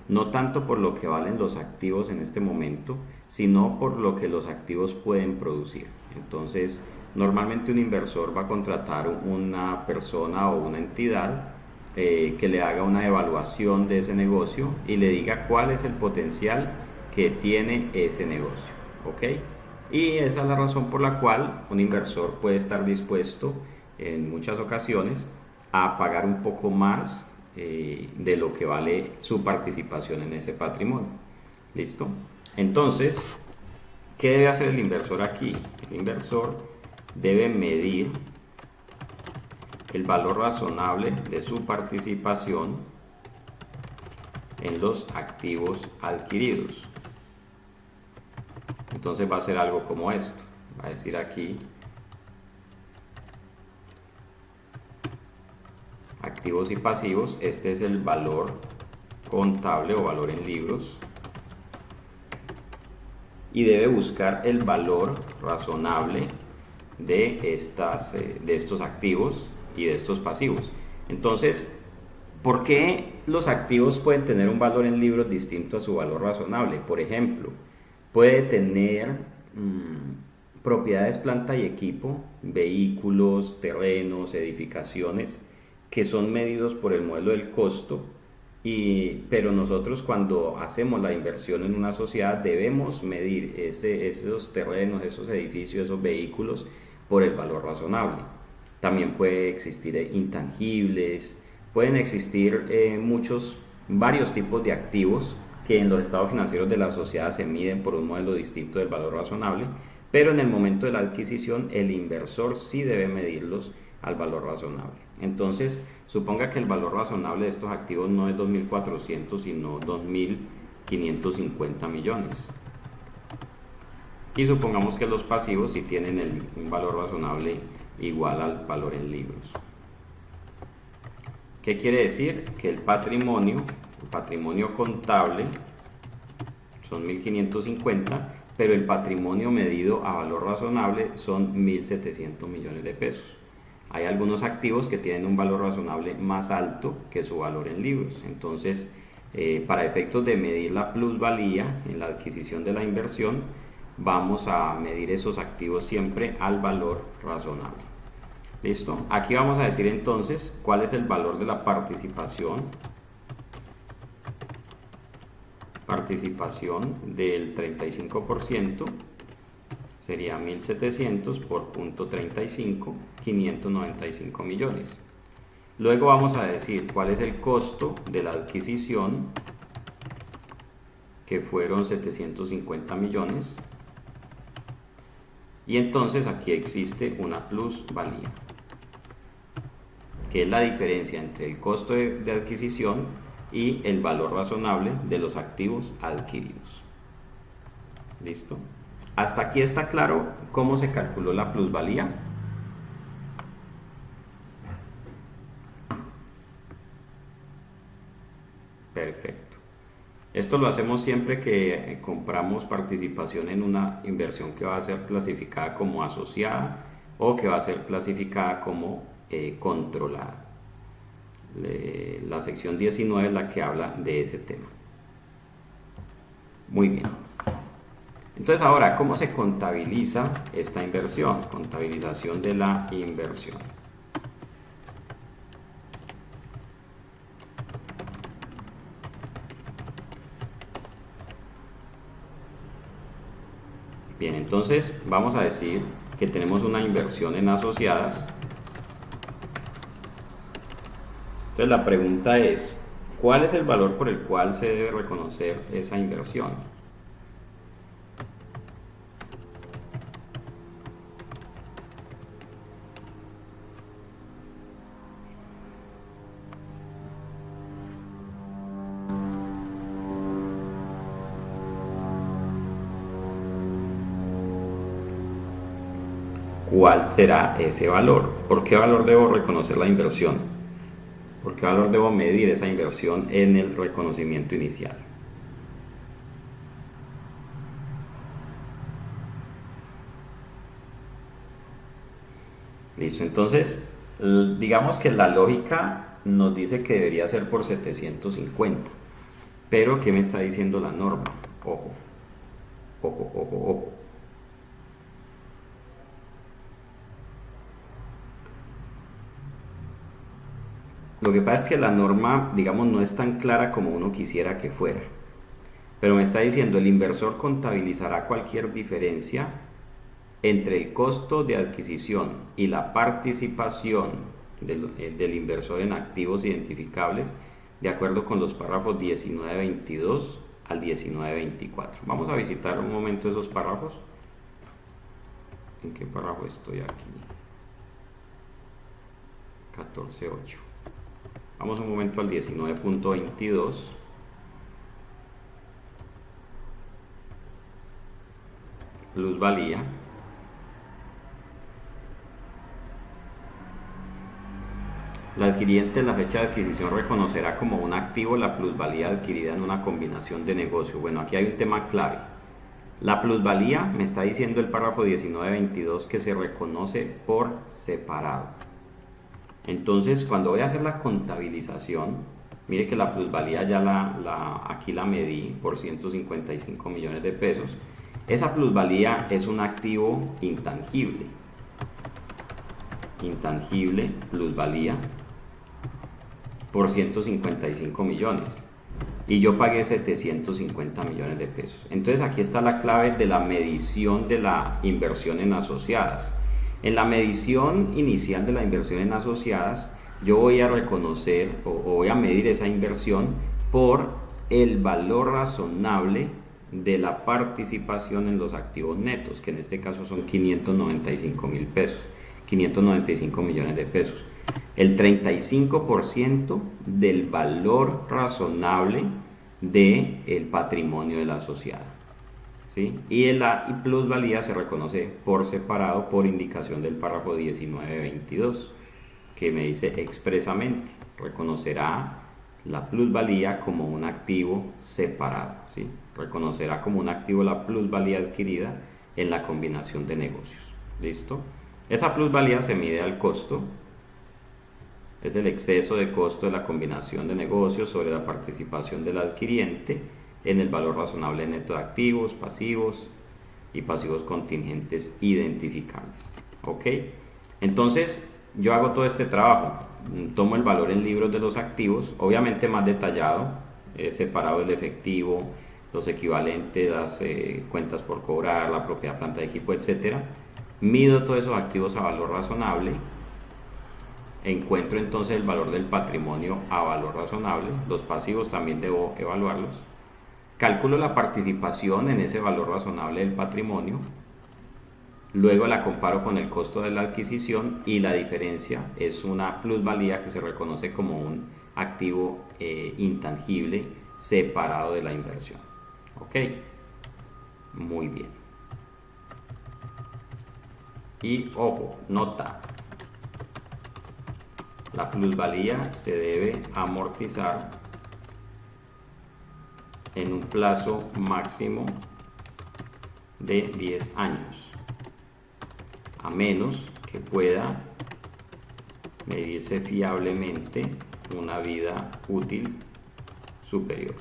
no tanto por lo que valen los activos en este momento, sino por lo que los activos pueden producir. Entonces, normalmente un inversor va a contratar una persona o una entidad que le haga una evaluación de ese negocio y le diga cuál es el potencial que tiene ese negocio, ¿ok? Y esa es la razón por la cual un inversor puede estar dispuesto en muchas ocasiones a pagar un poco más de lo que vale su participación en ese patrimonio. ¿Listo? Entonces, ¿qué debe hacer el inversor aquí? El inversor debe medir el valor razonable de su participación en los activos adquiridos. Entonces va a ser algo como esto, va a decir aquí activos y pasivos, este es el valor contable o valor en libros, y debe buscar el valor razonable de estos activos y de estos pasivos. Entonces, ¿por qué los activos pueden tener un valor en libros distinto a su valor razonable? Por ejemplo, puede tener propiedades, planta y equipo, vehículos, terrenos, edificaciones, que son medidos por el modelo del costo, pero nosotros cuando hacemos la inversión en una sociedad debemos medir esos terrenos, esos edificios, esos vehículos por el valor razonable. También puede existir intangibles, pueden existir varios tipos de activos que en los estados financieros de la sociedad se miden por un modelo distinto del valor razonable, pero en el momento de la adquisición el inversor sí debe medirlos al valor razonable. Entonces, suponga que el valor razonable de estos activos no es 2.400 sino 2.550 millones. Y supongamos que los pasivos sí tienen un valor razonable igual al valor en libros. ¿Qué quiere decir? Que el patrimonio contable son 1.550, pero el patrimonio medido a valor razonable son 1.700 millones de pesos. Hay algunos activos que tienen un valor razonable más alto que su valor en libros. Entonces, para efectos de medir la plusvalía en la adquisición de la inversión, vamos a medir esos activos siempre al valor razonable. ¿Listo? Aquí vamos a decir entonces cuál es el valor de la participación. Participación del 35% sería 1.700 por 0.35, 595 millones. Luego vamos a decir cuál es el costo de la adquisición, que fueron 750 millones. Y entonces aquí existe una plusvalía, que es la diferencia entre el costo de adquisición y el valor razonable de los activos adquiridos. ¿Listo? ¿Hasta aquí está claro cómo se calculó la plusvalía? Perfecto. Esto lo hacemos siempre que compramos participación en una inversión que va a ser clasificada como asociada o que va a ser clasificada como controlada. La sección 19 es la que habla de ese tema. Muy bien. Entonces ahora, ¿cómo se contabiliza esta inversión? Contabilización de la inversión. Bien, entonces vamos a decir que tenemos una inversión en asociadas. Entonces la pregunta es, ¿cuál es el valor por el cual se debe reconocer esa inversión? ¿Cuál será ese valor? ¿Por qué valor debo reconocer la inversión? ¿Por qué valor debo medir esa inversión en el reconocimiento inicial? Listo, entonces digamos que la lógica nos dice que debería ser por 750, pero ¿qué me está diciendo la norma? Ojo, ojo, ojo, ojo. Lo que pasa es que la norma, digamos, no es tan clara como uno quisiera que fuera. Pero me está diciendo, el inversor contabilizará cualquier diferencia entre el costo de adquisición y la participación del inversor en activos identificables de acuerdo con los párrafos 19.22 al 19.24. Vamos a visitar un momento esos párrafos. ¿En qué párrafo estoy aquí? 14.8. Vamos un momento al 19.22. Plusvalía. La adquiriente en la fecha de adquisición reconocerá como un activo la plusvalía adquirida en una combinación de negocio. Bueno, aquí hay un tema clave. La plusvalía, me está diciendo el párrafo 19.22, que se reconoce por separado. Entonces, cuando voy a hacer la contabilización, mire que la plusvalía ya aquí la medí por 155 millones de pesos. Esa plusvalía es un activo intangible. Intangible, plusvalía, por 155 millones. Y yo pagué 750 millones de pesos. Entonces aquí está la clave de la medición de la inversión en asociadas. En la medición inicial de la inversión en asociadas, yo voy a reconocer o voy a medir esa inversión por el valor razonable de la participación en los activos netos, que en este caso son 595 mil pesos, 595 millones de pesos. El 35% del valor razonable del patrimonio de la asociada. ¿Sí? Y la plusvalía se reconoce por separado por indicación del párrafo 19.22, que me dice expresamente, reconocerá la plusvalía como un activo separado. ¿Sí? Reconocerá como un activo la plusvalía adquirida en la combinación de negocios. ¿Listo? Esa plusvalía se mide al costo. Es el exceso de costo de la combinación de negocios sobre la participación del adquiriente en el valor razonable neto de activos, pasivos y pasivos contingentes identificables. ¿Ok? Entonces, yo hago todo este trabajo. Tomo el valor en libros de los activos, obviamente más detallado, separado el efectivo, los equivalentes, las cuentas por cobrar, la propiedad, planta de equipo, etc. Mido todos esos activos a valor razonable. Encuentro entonces el valor del patrimonio a valor razonable. Los pasivos también debo evaluarlos. Calculo la participación en ese valor razonable del patrimonio. Luego la comparo con el costo de la adquisición y la diferencia es una plusvalía que se reconoce como un activo intangible separado de la inversión. ¿Ok? Muy bien. Y ojo, nota. La plusvalía se debe amortizar en un plazo máximo de 10 años, a menos que pueda medirse fiablemente una vida útil superior.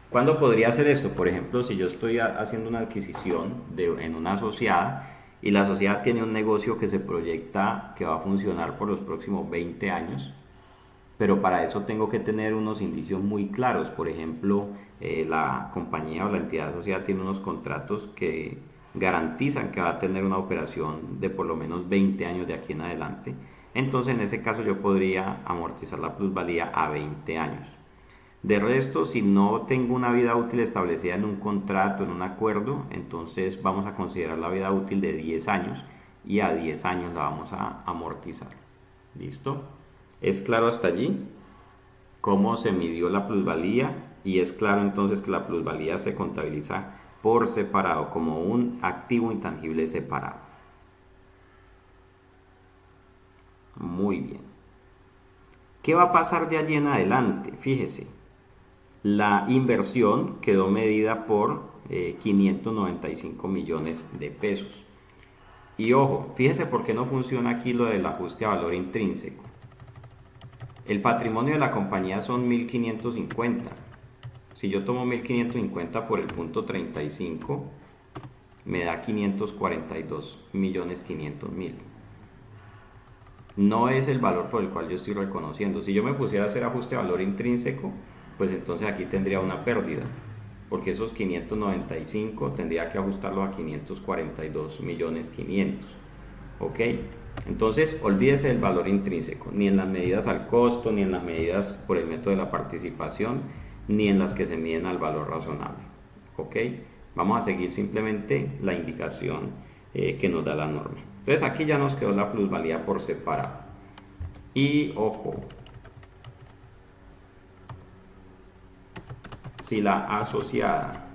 ¿Cuándo podría hacer esto? Por ejemplo, si yo estoy haciendo una adquisición en una asociada y la sociedad tiene un negocio que se proyecta que va a funcionar por los próximos 20 años, pero para eso tengo que tener unos indicios muy claros. Por ejemplo, la compañía o la entidad asociada tiene unos contratos que garantizan que va a tener una operación de por lo menos 20 años de aquí en adelante. Entonces, en ese caso yo podría amortizar la plusvalía a 20 años. De resto, si no tengo una vida útil establecida en un contrato, en un acuerdo, entonces vamos a considerar la vida útil de 10 años y a 10 años la vamos a amortizar. ¿Listo? ¿Es claro hasta allí cómo se midió la plusvalía? Y es claro entonces que la plusvalía se contabiliza por separado, como un activo intangible separado. Muy bien. ¿Qué va a pasar de allí en adelante? Fíjese. La inversión quedó medida por 595 millones de pesos. Y ojo, fíjese por qué no funciona aquí lo del ajuste a valor intrínseco. El patrimonio de la compañía son 1.550. Si yo tomo 1.550 por el punto 35, me da 542.500.000. No es el valor por el cual yo estoy reconociendo. Si yo me pusiera a hacer ajuste a valor intrínseco, pues entonces aquí tendría una pérdida, porque esos 595 tendría que ajustarlo a 542.500.000. ¿Ok? Entonces, olvídese del valor intrínseco, ni en las medidas al costo, ni en las medidas por el método de la participación, ni en las que se miden al valor razonable. ¿Ok? Vamos a seguir simplemente la indicación que nos da la norma. Entonces, aquí ya nos quedó la plusvalía por separado. Y ojo, si la asociada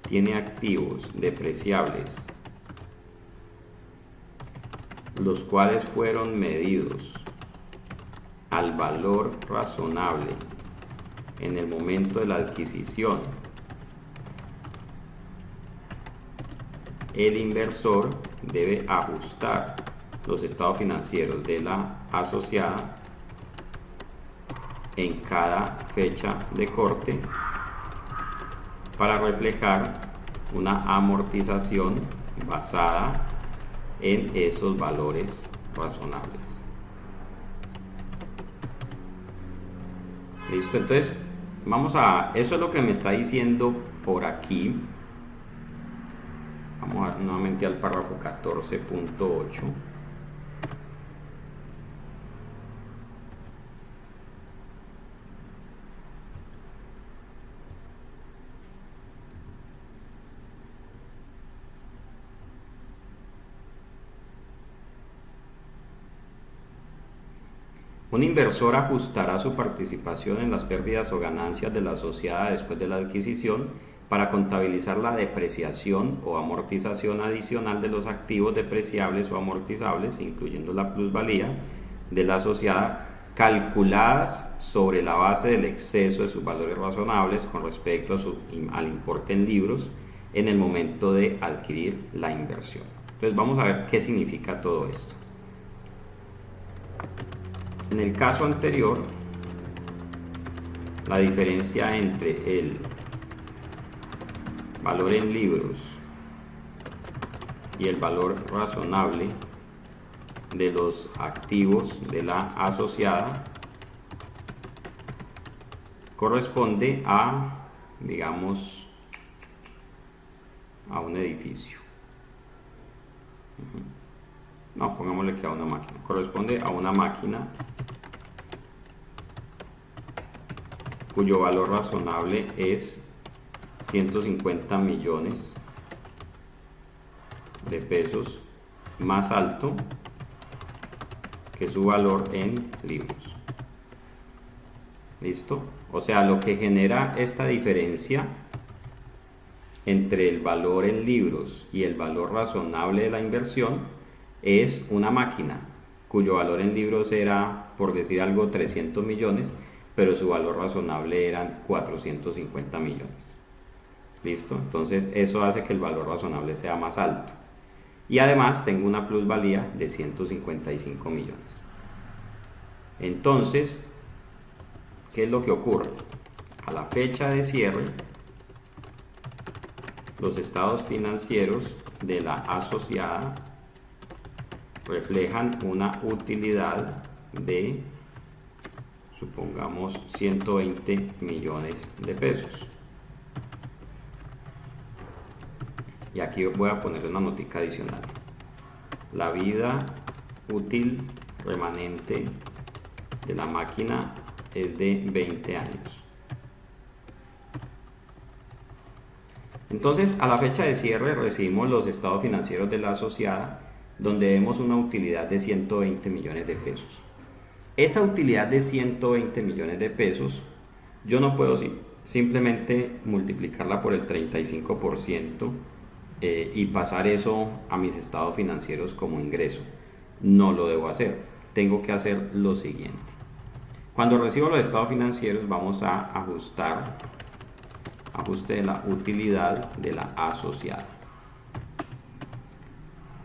tiene activos depreciables, los cuales fueron medidos al valor razonable en el momento de la adquisición, el inversor debe ajustar los estados financieros de la asociada en cada fecha de corte para reflejar una amortización basada en esos valores razonables. Listo, entonces eso es lo que me está diciendo por aquí. Vamos nuevamente al párrafo 14.8. Un inversor ajustará su participación en las pérdidas o ganancias de la asociada después de la adquisición para contabilizar la depreciación o amortización adicional de los activos depreciables o amortizables, incluyendo la plusvalía de la asociada, calculadas sobre la base del exceso de sus valores razonables con respecto al importe en libros en el momento de adquirir la inversión. Entonces vamos a ver qué significa todo esto. En el caso anterior, la diferencia entre el valor en libros y el valor razonable de los activos de la asociada corresponde a, digamos, a un edificio. No, pongámosle que a una máquina. Corresponde a una máquina cuyo valor razonable es 150 millones de pesos, más alto que su valor en libros. ¿Listo? O sea, lo que genera esta diferencia entre el valor en libros y el valor razonable de la inversión es una máquina cuyo valor en libros era, por decir algo, 300 millones, pero su valor razonable eran 450 millones. ¿Listo? Entonces eso hace que el valor razonable sea más alto. Y además tengo una plusvalía de 155 millones. Entonces, ¿qué es lo que ocurre? A la fecha de cierre, los estados financieros de la asociada reflejan una utilidad de, supongamos, 120 millones de pesos. Y aquí voy a poner una notica adicional. La vida útil remanente de la máquina es de 20 años. Entonces, a la fecha de cierre recibimos los estados financieros de la asociada, donde vemos una utilidad de 120 millones de pesos. Esa utilidad de 120 millones de pesos, yo no puedo simplemente multiplicarla por el 35% y pasar eso a mis estados financieros como ingreso. No lo debo hacer. Tengo que hacer lo siguiente. Cuando recibo los estados financieros, vamos a ajustar ajuste de la utilidad de la asociada.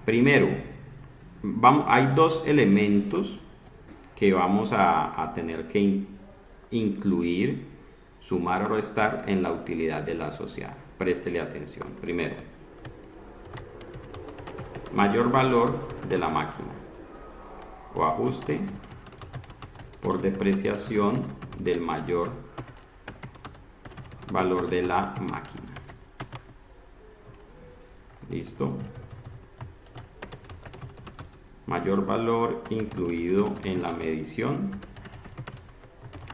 Primero, hay dos elementos que vamos a tener que incluir, sumar o restar en la utilidad de la asociada. Préstele atención. Primero, mayor valor de la máquina o ajuste por depreciación del mayor valor de la máquina. ¿Listo? Mayor valor incluido en la medición.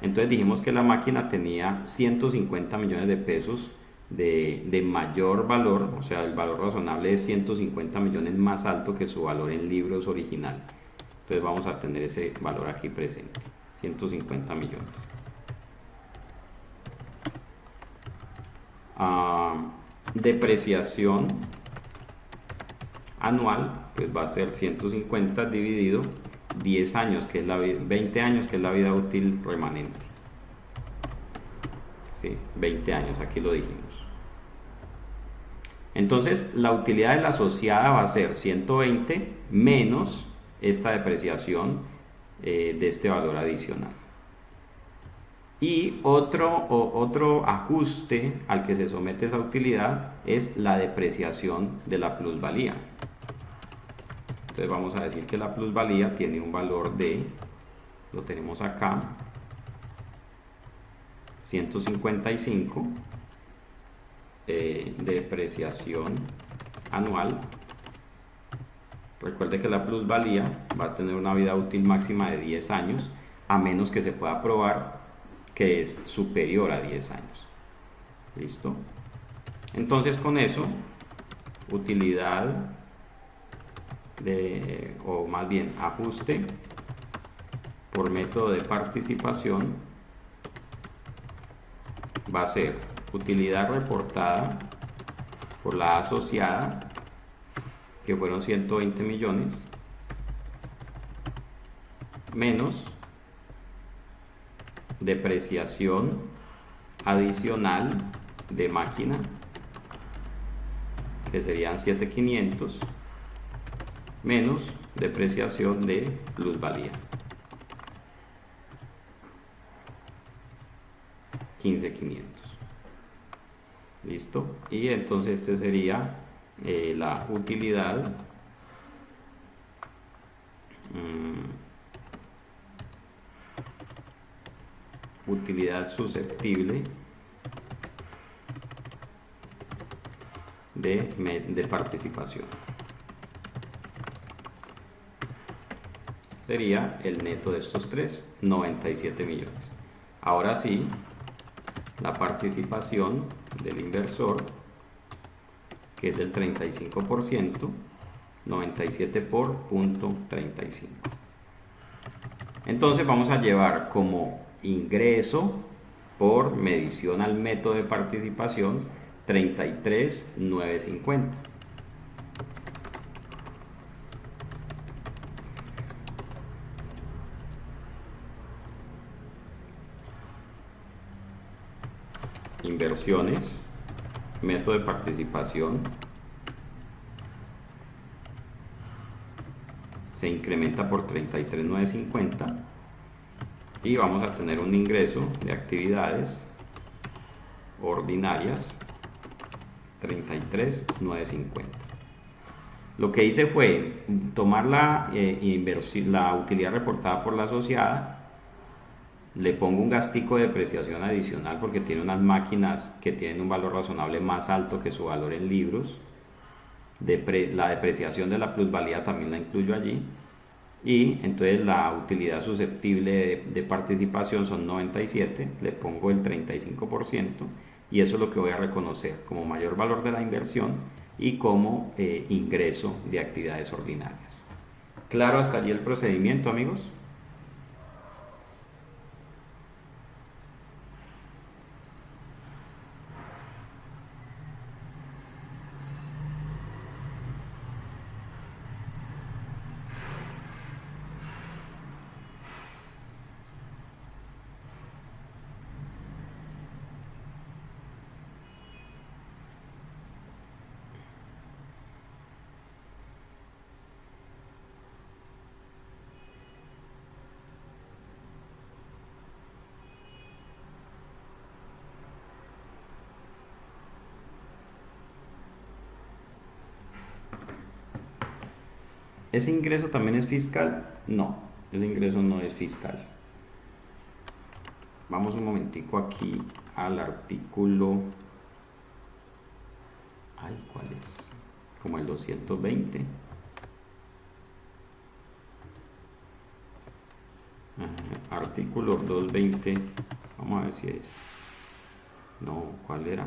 Entonces dijimos que la máquina tenía 150 millones de pesos de mayor valor, o sea, el valor razonable es 150 millones más alto que su valor en libros original. Entonces vamos a tener ese valor aquí presente, 150 millones. Depreciación anual, pues va a ser 150 dividido 10 años, que es 20 años, que es la vida útil remanente. ¿Sí? 20 años, aquí lo dijimos. Entonces, la utilidad de la asociada va a ser 120 menos esta depreciación de este valor adicional. Y otro ajuste al que se somete esa utilidad es la depreciación de la plusvalía. Entonces vamos a decir que la plusvalía tiene un valor de, lo tenemos acá, 155 de depreciación anual. Recuerde que la plusvalía va a tener una vida útil máxima de 10 años, a menos que se pueda probar que es superior a 10 años. ¿Listo? Entonces con eso, utilidad o más bien ajuste por método de participación va a ser utilidad reportada por la asociada, que fueron 120 millones, menos depreciación adicional de máquina, que serían 7.500, menos depreciación de plusvalía, 15.500. ¿Listo? Y entonces este sería la utilidad utilidad susceptible de participación. Sería el neto de estos tres, 97 millones. Ahora sí, la participación del inversor, que es del 35%, 97 por 0.35. Entonces vamos a llevar como ingreso por medición al método de participación 33.950. inversiones, método de participación, se incrementa por 33,950 y vamos a tener un ingreso de actividades ordinarias 33,950. Lo que hice fue tomar la utilidad reportada por la asociada, le pongo un gastico de depreciación adicional porque tiene unas máquinas que tienen un valor razonable más alto que su valor en libros. La depreciación de la plusvalía también la incluyo allí. Y entonces la utilidad susceptible de participación son 97, le pongo el 35% y eso es lo que voy a reconocer como mayor valor de la inversión y como ingreso de actividades ordinarias. ¿Claro hasta allí el procedimiento, amigos? ¿Ese ingreso también es fiscal? No, ese ingreso no es fiscal. Vamos un momentico aquí al artículo. Ay, ¿cuál es? Como el 220. Artículo 220. Vamos a ver si es. No, ¿cuál era?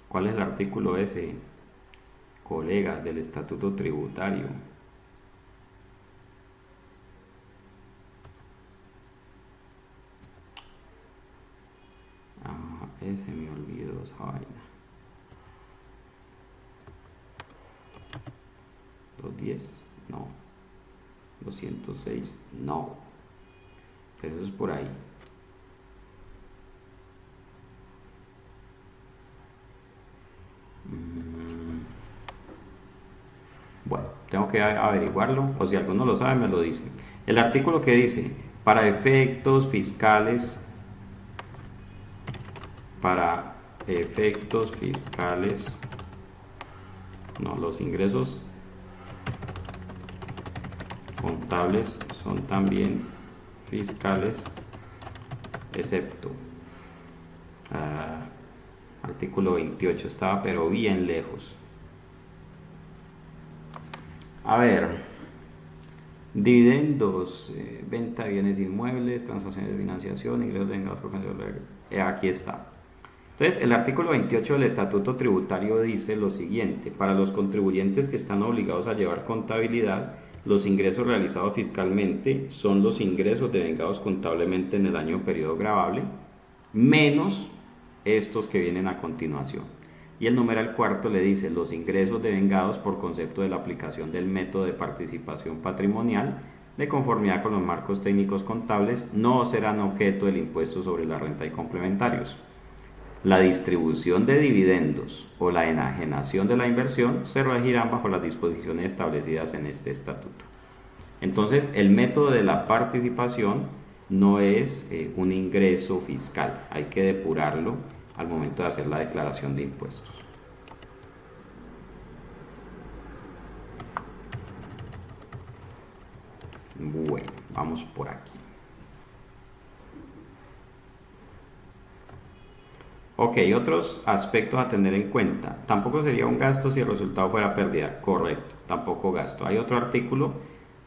¿Cuál es el artículo ese, colegas, del estatuto tributario? Ese me olvidó esa vaina. 210, no. 206, no. Pero eso es por ahí. Bueno, tengo que averiguarlo, o si alguno lo sabe me lo dice. El artículo que dice, para efectos fiscales, no, los ingresos contables son también fiscales, excepto artículo 28, estaba pero bien lejos. A ver, dividendos, venta de bienes inmuebles, transacciones de financiación, ingresos de vengados por aquí está. Entonces, el artículo 28 del Estatuto Tributario dice lo siguiente: para los contribuyentes que están obligados a llevar contabilidad, los ingresos realizados fiscalmente son los ingresos devengados contablemente en el año o periodo gravable, menos estos que vienen a continuación. Y el numeral cuarto le dice: los ingresos devengados por concepto de la aplicación del método de participación patrimonial, de conformidad con los marcos técnicos contables, no serán objeto del impuesto sobre la renta y complementarios. La distribución de dividendos o la enajenación de la inversión se regirán bajo las disposiciones establecidas en este estatuto. Entonces, el método de la participación no es un ingreso fiscal, hay que depurarlo al momento de hacer la declaración de impuestos. Bueno, vamos por aquí. Ok, otros aspectos a tener en cuenta. Tampoco sería un gasto si el resultado fuera pérdida. Correcto, tampoco gasto. Hay otro artículo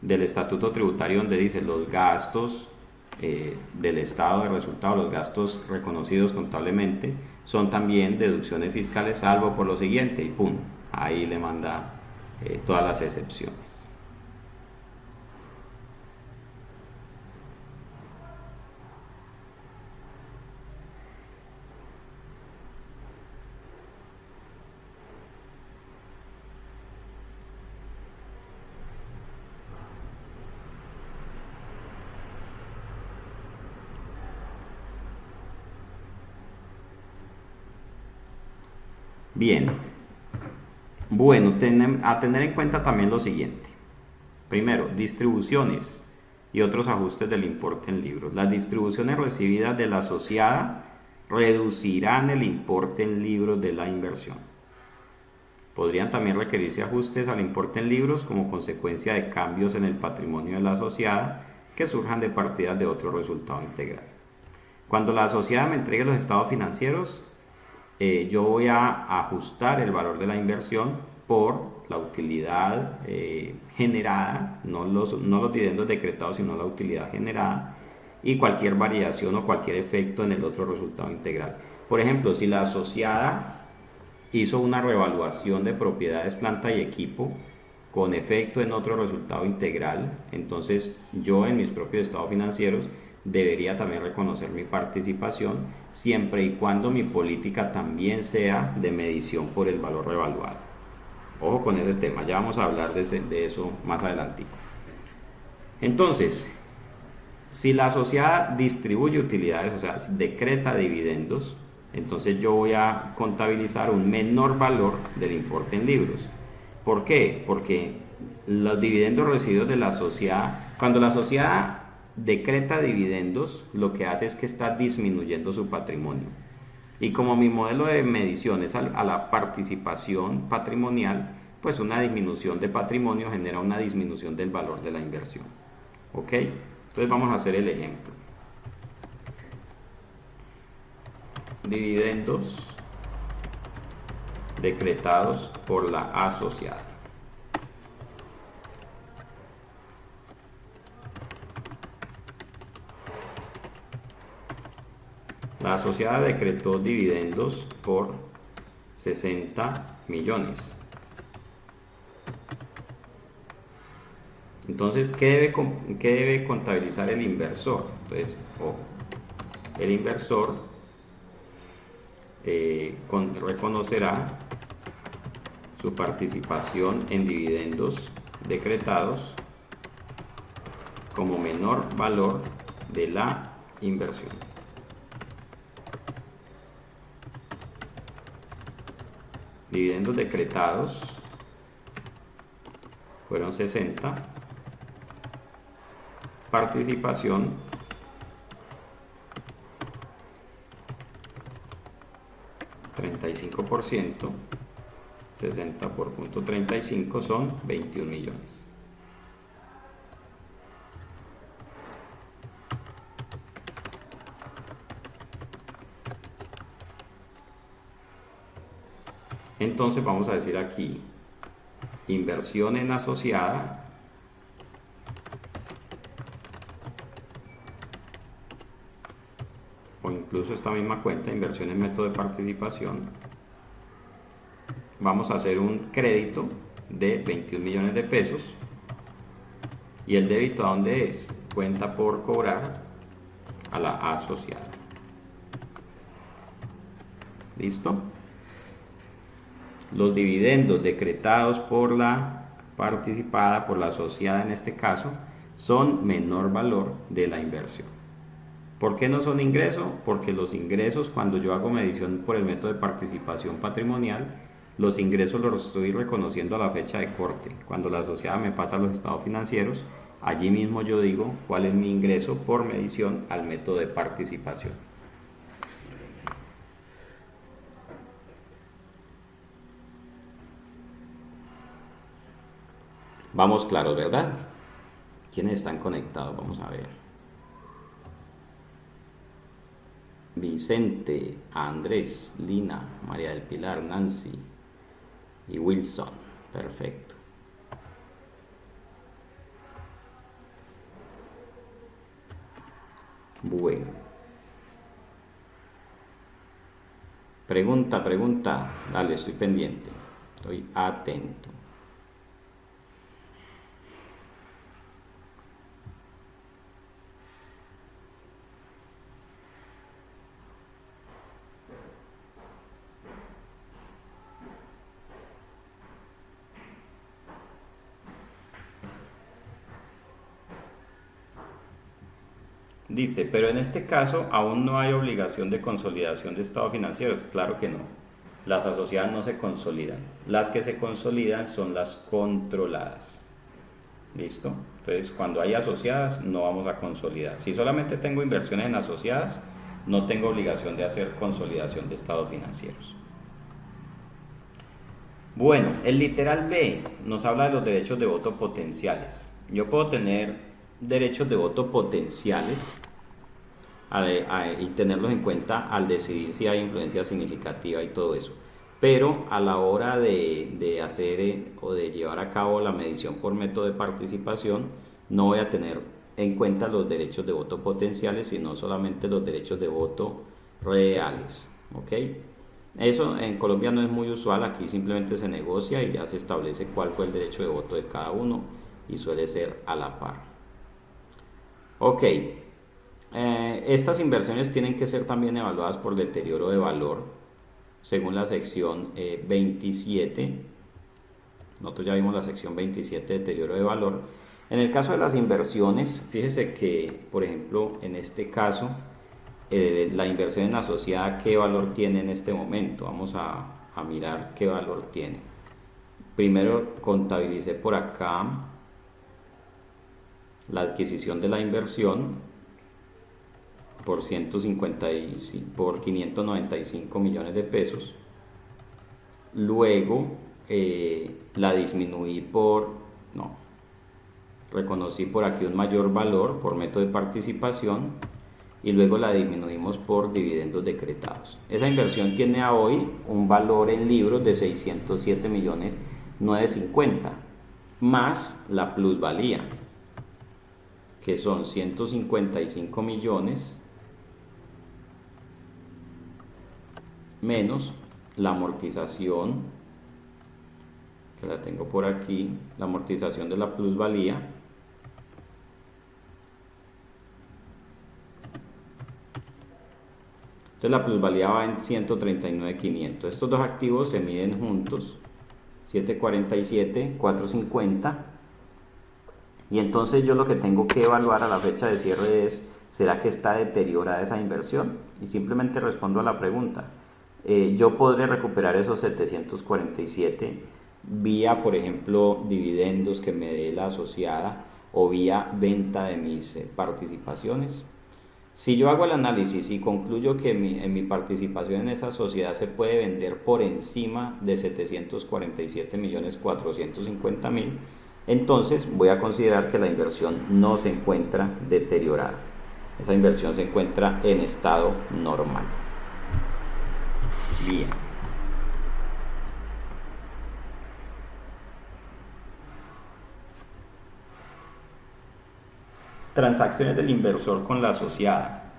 del Estatuto Tributario donde dice los gastos del estado de resultado, los gastos reconocidos contablemente, son también deducciones fiscales, salvo por lo siguiente, y pum, ahí le manda todas las excepciones. Bien, bueno, a tener en cuenta también lo siguiente. Primero, distribuciones y otros ajustes del importe en libros. Las distribuciones recibidas de la asociada reducirán el importe en libros de la inversión. Podrían también requerirse ajustes al importe en libros como consecuencia de cambios en el patrimonio de la asociada que surjan de partidas de otro resultado integral. Cuando la asociada me entregue los estados financieros, yo voy a ajustar el valor de la inversión por la utilidad generada, no los dividendos decretados, sino la utilidad generada, y cualquier variación o cualquier efecto en el otro resultado integral. Por ejemplo, si la asociada hizo una revaluación de propiedades, planta y equipo con efecto en otro resultado integral, entonces yo en mis propios estados financieros debería también reconocer mi participación, siempre y cuando mi política también sea de medición por el valor revaluado. Ojo con ese tema, ya vamos a hablar de eso más adelante. Entonces, si la sociedad distribuye utilidades, o sea, decreta dividendos, entonces yo voy a contabilizar un menor valor del importe en libros. ¿Por qué? Porque los dividendos recibidos de la sociedad, cuando la sociedad decreta dividendos, lo que hace es que está disminuyendo su patrimonio. Y como mi modelo de medición es a la participación patrimonial, pues una disminución de patrimonio genera una disminución del valor de la inversión. ¿Ok? Entonces vamos a hacer el ejemplo. Dividendos decretados por la asociada. La asociada decretó dividendos por 60 millones. Entonces, ¿qué debe contabilizar el inversor? Entonces, el inversor reconocerá su participación en dividendos decretados como menor valor de la inversión. Dividendos decretados fueron 60, participación 35%, 60 por punto 35 son 21 millones. Entonces vamos a decir aquí, inversión en asociada o incluso esta misma cuenta, inversión en método de participación, vamos a hacer un crédito de 21 millones de pesos. ¿Y el débito a dónde es? Cuenta por cobrar a la asociada. ¿Listo? Los dividendos decretados por la participada, por la asociada en este caso, son menor valor de la inversión. ¿Por qué no son ingresos? Porque los ingresos, cuando yo hago medición por el método de participación patrimonial, los ingresos los estoy reconociendo a la fecha de corte. Cuando la asociada me pasa los estados financieros, allí mismo yo digo cuál es mi ingreso por medición al método de participación. Vamos claros, ¿verdad? ¿Quiénes están conectados? Vamos a ver. Vicente, Andrés, Lina, María del Pilar, Nancy y Wilson. Perfecto. Bueno. Pregunta. Dale, estoy pendiente. Estoy atento. Dice, pero en este caso aún no hay obligación de consolidación de estados financieros. Claro que no. Las asociadas no se consolidan. Las que se consolidan son las controladas. ¿Listo? Entonces, cuando hay asociadas, no vamos a consolidar. Si solamente tengo inversiones en asociadas, no tengo obligación de hacer consolidación de estados financieros. Bueno, el literal B nos habla de los derechos de voto potenciales. Yo puedo tener derechos de voto potenciales y tenerlos en cuenta al decidir si hay influencia significativa y todo eso. Pero a la hora de hacer o de llevar a cabo la medición por método de participación, no voy a tener en cuenta los derechos de voto potenciales, sino solamente los derechos de voto reales. ¿Ok? Eso en Colombia no es muy usual, aquí simplemente se negocia y ya se establece cuál fue el derecho de voto de cada uno y suele ser a la par. Ok, estas inversiones tienen que ser también evaluadas por deterioro de valor, según la sección 27. Nosotros ya vimos la sección 27, deterioro de valor. En el caso de las inversiones, fíjese que, por ejemplo, en este caso, la inversión en asociada, ¿qué valor tiene en este momento? Vamos a mirar qué valor tiene. Primero contabilicé por acá la adquisición de la inversión por 595 millones de pesos. Luego la disminuí reconocí por aquí un mayor valor por método de participación y luego la disminuimos por dividendos decretados. Esa inversión tiene a hoy un valor en libros de 607 millones 950 más la plusvalía, que son 155 millones menos la amortización, que la tengo por aquí, la amortización de la plusvalía, entonces la plusvalía va en 139.500. Estos dos activos se miden juntos, 747, 450, y entonces yo lo que tengo que evaluar a la fecha de cierre es, ¿será que está deteriorada esa inversión? Y simplemente respondo a la pregunta. Yo podré recuperar esos 747 vía, por ejemplo, dividendos que me dé la asociada o vía venta de mis participaciones. Si yo hago el análisis y concluyo que en mi participación en esa sociedad se puede vender por encima de 747.450.000, entonces voy a considerar que la inversión no se encuentra deteriorada. Esa inversión se encuentra en estado normal. Bien. Transacciones del inversor con la asociada.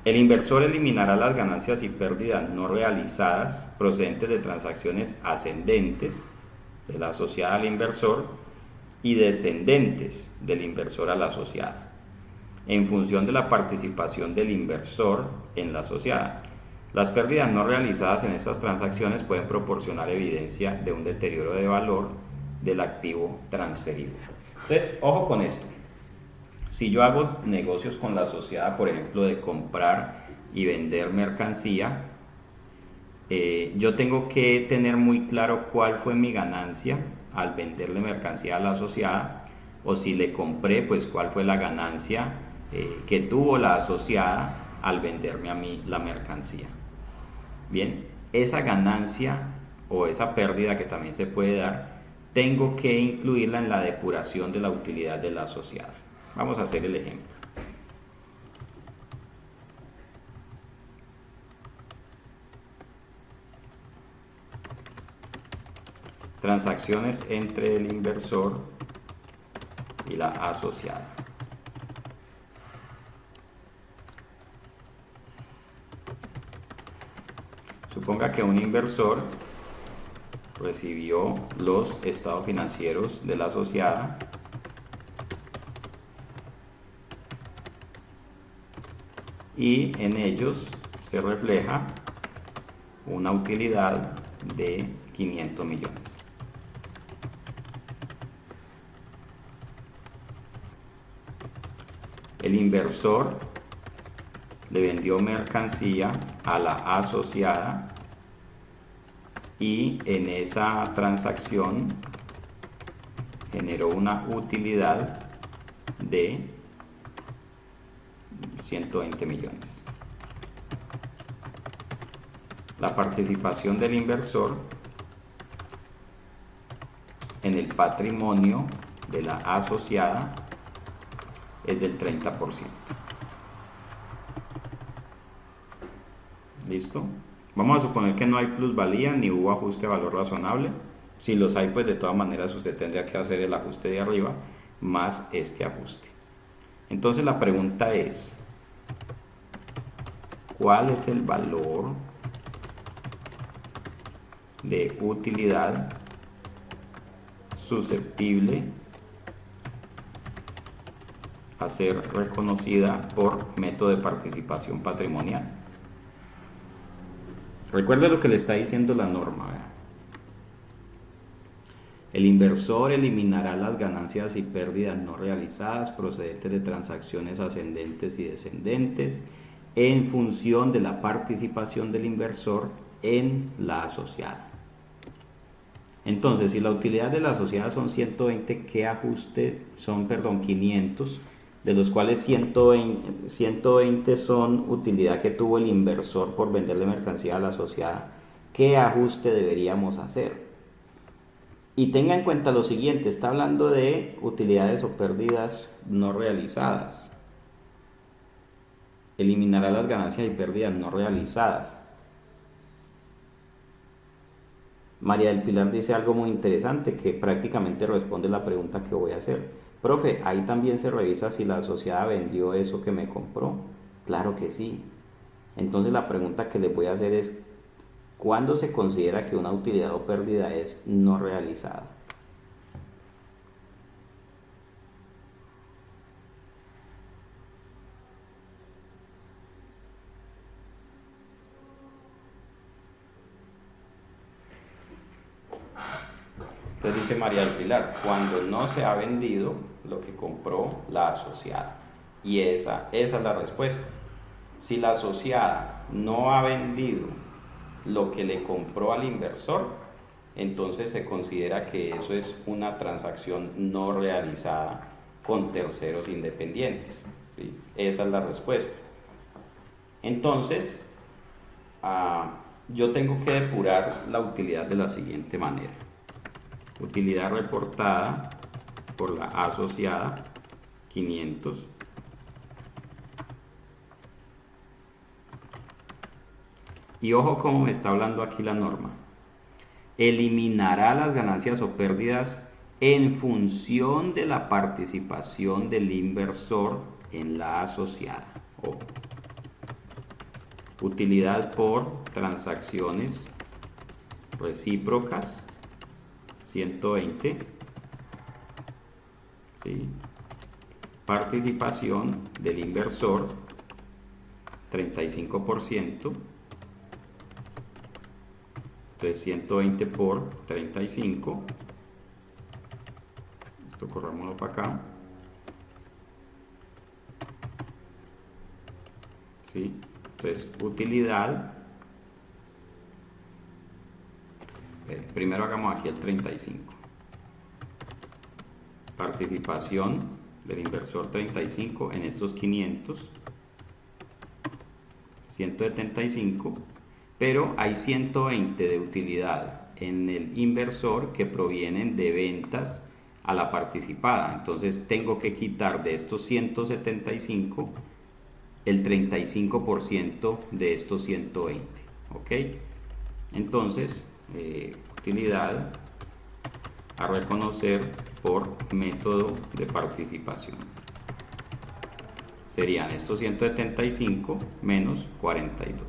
El inversor eliminará las ganancias y pérdidas no realizadas procedentes de transacciones ascendentes de la asociada al inversor y descendentes del inversor a la asociada, en función de la participación del inversor en la asociada. Las pérdidas no realizadas en estas transacciones pueden proporcionar evidencia de un deterioro de valor del activo transferido. Entonces, ojo con esto. Si yo hago negocios con la asociada, por ejemplo, de comprar y vender mercancía, yo tengo que tener muy claro cuál fue mi ganancia al venderle mercancía a la asociada, o si le compré, pues cuál fue la ganancia que tuvo la asociada al venderme a mí la mercancía. Bien, esa ganancia o esa pérdida que también se puede dar, tengo que incluirla en la depuración de la utilidad de la asociada. Vamos a hacer el ejemplo. Transacciones entre el inversor y la asociada. Suponga que un inversor recibió los estados financieros de la asociada y en ellos se refleja una utilidad de 500 millones. El inversor le vendió mercancía a la asociada y en esa transacción generó una utilidad de 120 millones. La participación del inversor en el patrimonio de la asociada es del 30%. ¿Listo? Vamos a suponer que no hay plusvalía ni hubo ajuste de valor razonable. Si los hay, pues de todas maneras usted tendría que hacer el ajuste de arriba más este ajuste. Entonces la pregunta es, ¿cuál es el valor de utilidad susceptible a ser reconocida por método de participación patrimonial? Recuerde lo que le está diciendo la norma. El inversor eliminará las ganancias y pérdidas no realizadas procedentes de transacciones ascendentes y descendentes en función de la participación del inversor en la asociada. Entonces, si la utilidad de la asociada son 120, ¿qué ajuste son? 500, de los cuales 120 son utilidad que tuvo el inversor por venderle mercancía a la asociada. ¿Qué ajuste deberíamos hacer? Y tenga en cuenta lo siguiente, está hablando de utilidades o pérdidas no realizadas. Eliminará las ganancias y pérdidas no realizadas. María del Pilar dice algo muy interesante que prácticamente responde la pregunta que voy a hacer. Profe, ahí también se revisa si la asociada vendió eso que me compró. Claro que sí. Entonces la pregunta que les voy a hacer es, ¿cuándo se considera que una utilidad o pérdida es no realizada? Entonces dice María del Pilar, cuando no se ha vendido lo que compró la asociada. Y esa es la respuesta. Si la asociada no ha vendido lo que le compró al inversor, entonces se considera que eso es una transacción no realizada con terceros independientes. ¿Sí? Esa es la respuesta. Entonces, yo tengo que depurar la utilidad de la siguiente manera. Utilidad reportada por la asociada, 500. Y ojo cómo me está hablando aquí la norma. Eliminará las ganancias o pérdidas en función de la participación del inversor en la asociada. Ojo. Utilidad por transacciones recíprocas, 120. ¿Sí? Participación del inversor, 35%. Entonces 120 por 35. Esto corrámoslo para acá. ¿Sí? Entonces utilidad. Primero hagamos aquí el 35. Participación del inversor 35 en estos 500. 175. Pero hay 120 de utilidad en el inversor que provienen de ventas a la participada. Entonces tengo que quitar de estos 175 el 35% de estos 120. ¿Ok? Entonces, utilidad a reconocer por método de participación. Serían estos 175 menos 42.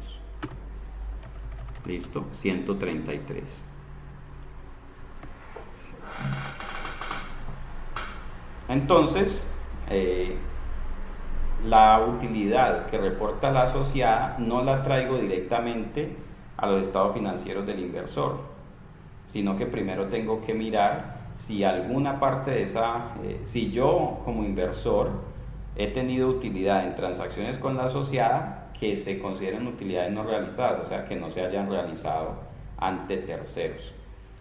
Listo, 133. Entonces, la utilidad que reporta la asociada no la traigo directamente a los estados financieros del inversor, sino que primero tengo que mirar si alguna parte de esa, si yo como inversor he tenido utilidad en transacciones con la asociada que se consideren utilidades no realizadas, o sea, que no se hayan realizado ante terceros.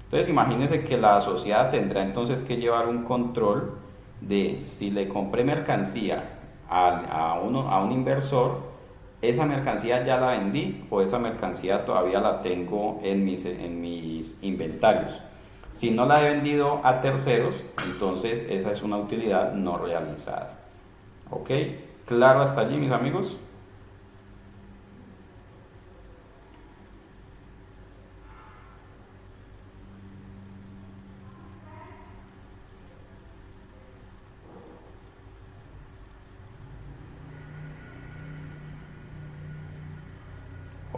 Entonces imagínense que la asociada tendrá entonces que llevar un control de si le compré mercancía a un inversor, esa mercancía ya la vendí o esa mercancía todavía la tengo en mis inventarios. Si no la he vendido a terceros, entonces esa es una utilidad no realizada. ¿Ok? ¿Claro hasta allí, mis amigos?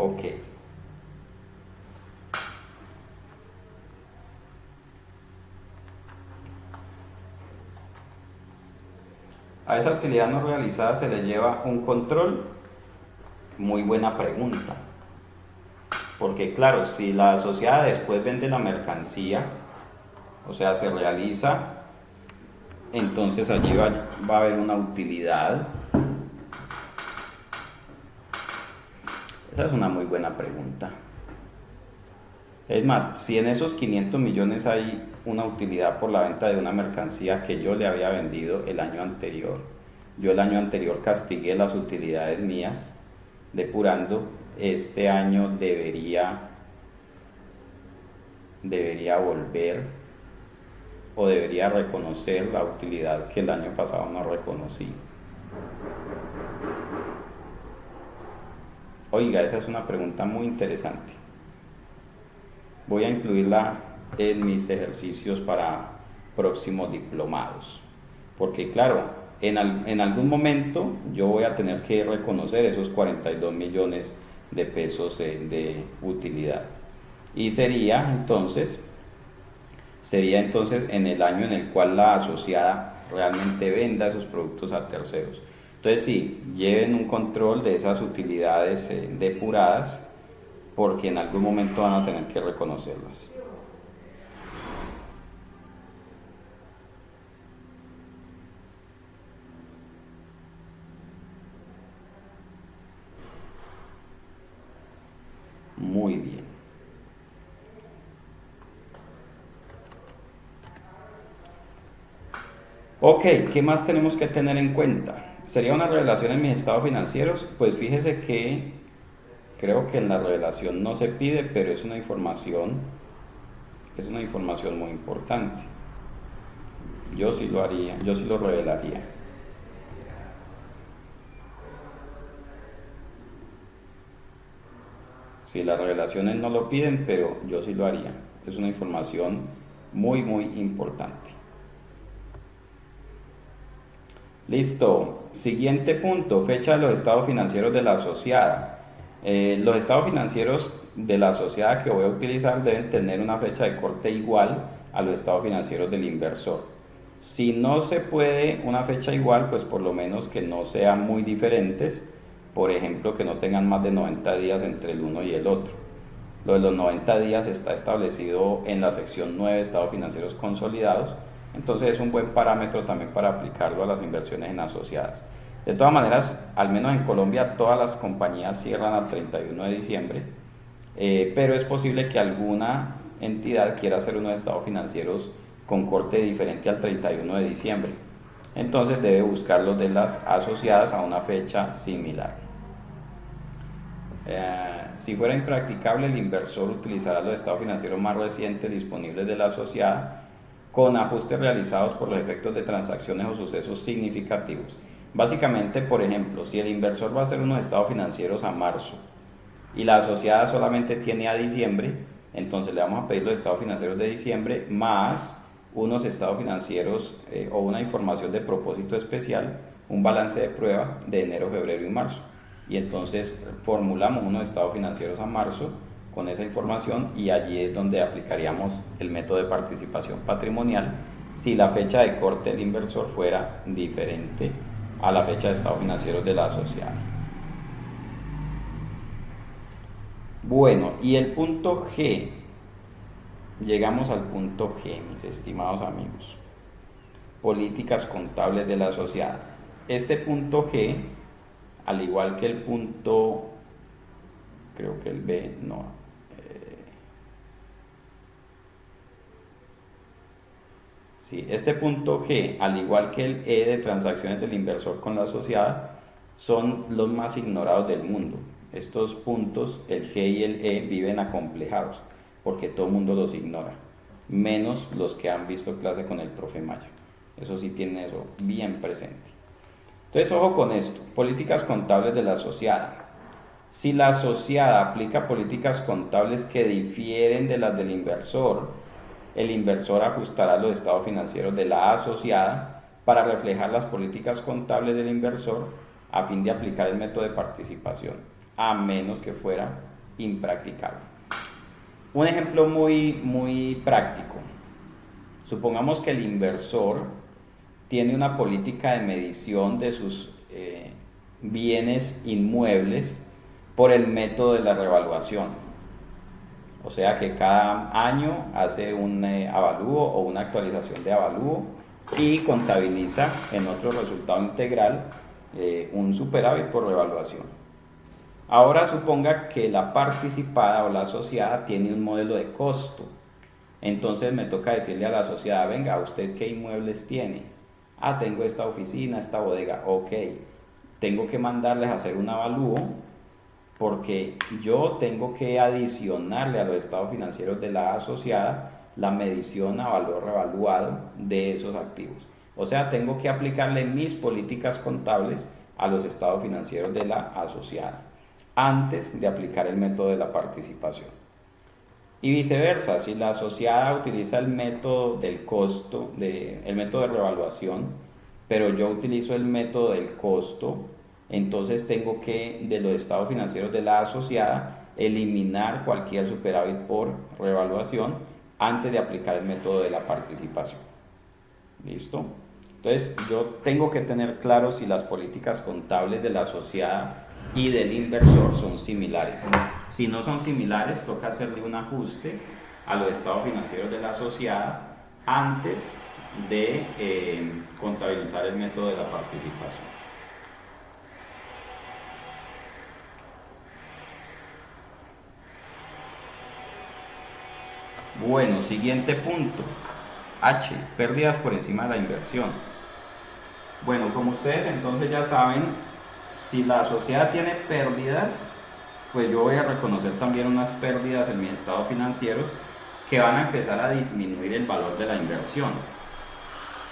Ok. A esa utilidad no realizada se le lleva un control. Muy buena pregunta. Porque claro, si la asociada después vende la mercancía, o sea, se realiza, entonces allí va a haber una utilidad. Esa es una muy buena pregunta. Es más, si en esos 500 millones hay una utilidad por la venta de una mercancía que yo le había vendido el año anterior, yo el año anterior castigué las utilidades mías, depurando, este año debería volver o debería reconocer la utilidad que el año pasado no reconocí. Oiga, esa es una pregunta muy interesante. Voy a incluirla en mis ejercicios para próximos diplomados. Porque claro, en algún momento yo voy a tener que reconocer esos 42 millones de pesos de utilidad. Y sería entonces en el año en el cual la asociada realmente venda esos productos a terceros. Entonces sí, lleven un control de esas utilidades depuradas, porque en algún momento van a tener que reconocerlas. Muy bien. Ok, ¿qué más tenemos que tener en cuenta? ¿Sería una revelación en mis estados financieros? Pues fíjese que creo que en la revelación no se pide, pero es una información muy importante. Yo sí lo haría, yo sí lo revelaría. Si las revelaciones no lo piden, pero yo sí lo haría. Es una información muy, muy importante. Listo. Siguiente punto, fecha de los estados financieros de la asociada. Los estados financieros de la asociada que voy a utilizar deben tener una fecha de corte igual a los estados financieros del inversor. Si no se puede una fecha igual, pues por lo menos que no sean muy diferentes. Por ejemplo, que no tengan más de 90 días entre el uno y el otro. Lo de los 90 días está establecido en la sección 9, estados financieros consolidados. Entonces es un buen parámetro también para aplicarlo a las inversiones en asociadas. De todas maneras, al menos en Colombia todas las compañías cierran al 31 de diciembre, pero es posible que alguna entidad quiera hacer unos estados financieros con corte diferente al 31 de diciembre. Entonces debe buscar los de las asociadas a una fecha similar. Si fuera impracticable, el inversor utilizará los estados financieros más recientes disponibles de la asociada con ajustes realizados por los efectos de transacciones o sucesos significativos. Básicamente, por ejemplo, si el inversor va a hacer unos estados financieros a marzo y la asociada solamente tiene a diciembre, entonces le vamos a pedir los estados financieros de diciembre más unos estados financieros o una información de propósito especial, un balance de prueba de enero, febrero y marzo. Y entonces formulamos unos estados financieros a marzo con esa información y allí es donde aplicaríamos el método de participación patrimonial si la fecha de corte del inversor fuera diferente a la fecha de estados financieros de la asociada. Bueno, y el punto G, llegamos al punto G, mis estimados amigos, políticas contables de la asociada. Este punto G, al igual que el punto, creo que el B, no, Sí, este punto G, al igual que el E de transacciones del inversor con la asociada, son los más ignorados del mundo. Estos puntos, el G y el E, viven acomplejados porque todo el mundo los ignora, menos los que han visto clase con el profe Maya. Eso sí tiene eso bien presente. Entonces, ojo con esto, políticas contables de la asociada. Si la asociada aplica políticas contables que difieren de las del inversor, el inversor ajustará los estados financieros de la asociada para reflejar las políticas contables del inversor a fin de aplicar el método de participación, a menos que fuera impracticable. Un ejemplo muy práctico. Supongamos que el inversor tiene una política de medición de sus bienes inmuebles por el método de la revaluación. O sea que cada año hace un avalúo o una actualización de avalúo y contabiliza en otro resultado integral un superávit por revaluación. Ahora suponga que la participada o la asociada tiene un modelo de costo. Entonces me toca decirle a la asociada, venga, ¿usted qué inmuebles tiene? Ah, tengo esta oficina, esta bodega. Ok, tengo que mandarles a hacer un avalúo porque yo tengo que adicionarle a los estados financieros de la asociada la medición a valor revaluado de esos activos. O sea, tengo que aplicarle mis políticas contables a los estados financieros de la asociada antes de aplicar el método de la participación. Y viceversa, si la asociada utiliza el método del costo, el método de revaluación, pero yo utilizo el método del costo, entonces tengo que, de los estados financieros de la asociada, eliminar cualquier superávit por revaluación antes de aplicar el método de la participación. ¿Listo? Entonces yo tengo que tener claro si las políticas contables de la asociada y del inversor son similares. Si no son similares, toca hacerle un ajuste a los estados financieros de la asociada antes de contabilizar el método de la participación. Bueno, siguiente punto. H, pérdidas por encima de la inversión. Bueno, como ustedes entonces ya saben, si la sociedad tiene pérdidas, pues yo voy a reconocer también unas pérdidas en mis estados financieros que van a empezar a disminuir el valor de la inversión.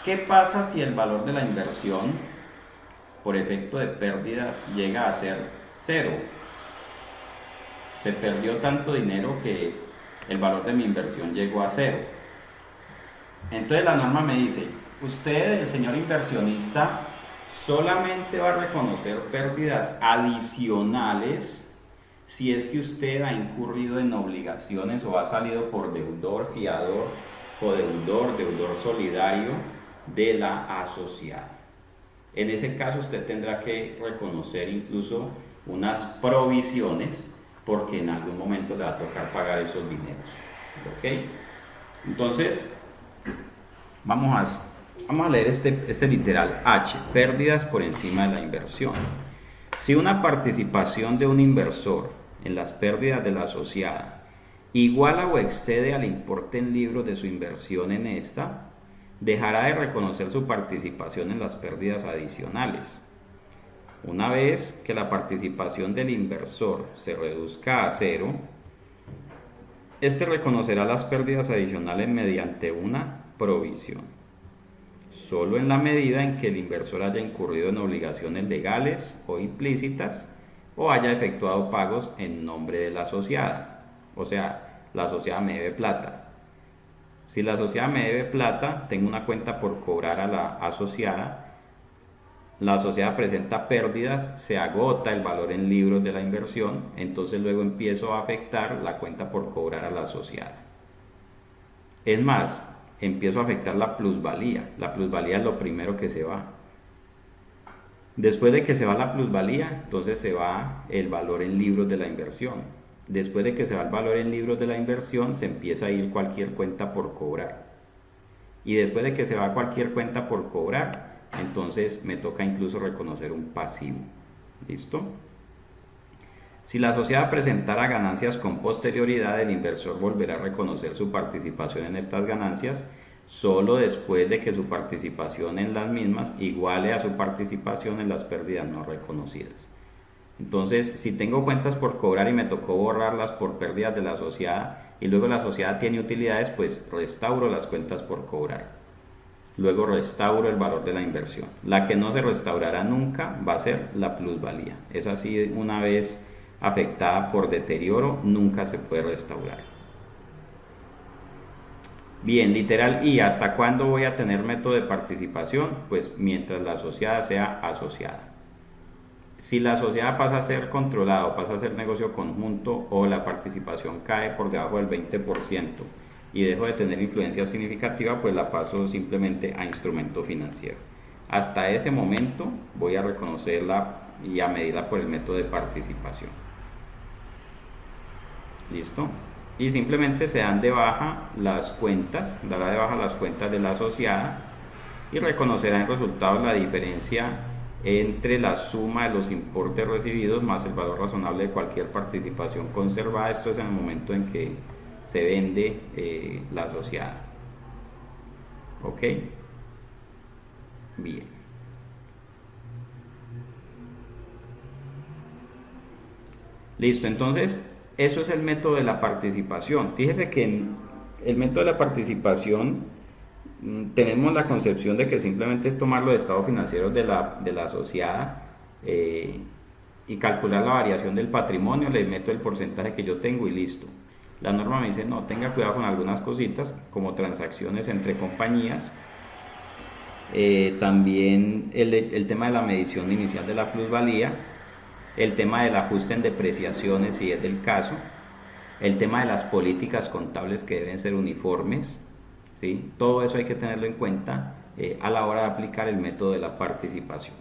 ¿Qué pasa si el valor de la inversión, por efecto de pérdidas, llega a ser cero? Se perdió tanto dinero que el valor de mi inversión llegó a cero. Entonces la norma me dice, usted, el señor inversionista, solamente va a reconocer pérdidas adicionales si es que usted ha incurrido en obligaciones o ha salido por deudor, fiador, codeudor, deudor solidario de la asociada. En ese caso usted tendrá que reconocer incluso unas provisiones porque en algún momento le va a tocar pagar esos dineros. ¿Ok? Entonces, vamos a leer este literal H, pérdidas por encima de la inversión. Si una participación de un inversor en las pérdidas de la asociada iguala o excede al importe en libros de su inversión en esta, dejará de reconocer su participación en las pérdidas adicionales. Una vez que la participación del inversor se reduzca a cero, este reconocerá las pérdidas adicionales mediante una provisión, solo en la medida en que el inversor haya incurrido en obligaciones legales o implícitas o haya efectuado pagos en nombre de la asociada. O sea, la asociada me debe plata. Si la asociada me debe plata, tengo una cuenta por cobrar a la asociada presenta pérdidas, se agota el valor en libros de la inversión, entonces luego empiezo a afectar la cuenta por cobrar a la asociada. Es más, empiezo a afectar la plusvalía. La plusvalía es lo primero que se va. Después de que se va la plusvalía, entonces se va el valor en libros de la inversión. Después de que se va el valor en libros de la inversión, se empieza a ir cualquier cuenta por cobrar. Y después de que se va cualquier cuenta por cobrar, entonces me toca incluso reconocer un pasivo. ¿Listo? Si la sociedad presentara ganancias con posterioridad, el inversor volverá a reconocer su participación en estas ganancias solo después de que su participación en las mismas iguale a su participación en las pérdidas no reconocidas. Entonces, si tengo cuentas por cobrar y me tocó borrarlas por pérdidas de la asociada y luego la asociada tiene utilidades, pues restauro las cuentas por cobrar. Luego restauro el valor de la inversión. La que no se restaurará nunca va a ser la plusvalía. Es así, una vez afectada por deterioro, nunca se puede restaurar. Bien, literal, ¿y hasta cuándo voy a tener método de participación? Pues mientras la asociada sea asociada. Si la sociedad pasa a ser controlada o pasa a ser negocio conjunto o la participación cae por debajo del 20% y dejo de tener influencia significativa, pues la paso simplemente a instrumento financiero. Hasta ese momento voy a reconocerla y a medirla por el método de participación. ¿Listo? Y simplemente se dan de baja las cuentas, dará de baja las cuentas de la asociada y reconocerá en resultados la diferencia entre la suma de los importes recibidos más el valor razonable de cualquier participación conservada. Esto es en el momento en que se vende la asociada. ¿Ok? Bien. Listo, entonces eso es el método de la participación. Fíjese que en el método de la participación tenemos la concepción de que simplemente es tomar los estados financieros de la asociada y calcular la variación del patrimonio, le meto el porcentaje que yo tengo y listo. La norma me dice, no, tenga cuidado con algunas cositas, como transacciones entre compañías, también el tema de la medición inicial de la plusvalía, el tema del ajuste en depreciaciones si es del caso, el tema de las políticas contables que deben ser uniformes, ¿sí? Todo eso hay que tenerlo en cuenta a la hora de aplicar el método de la participación.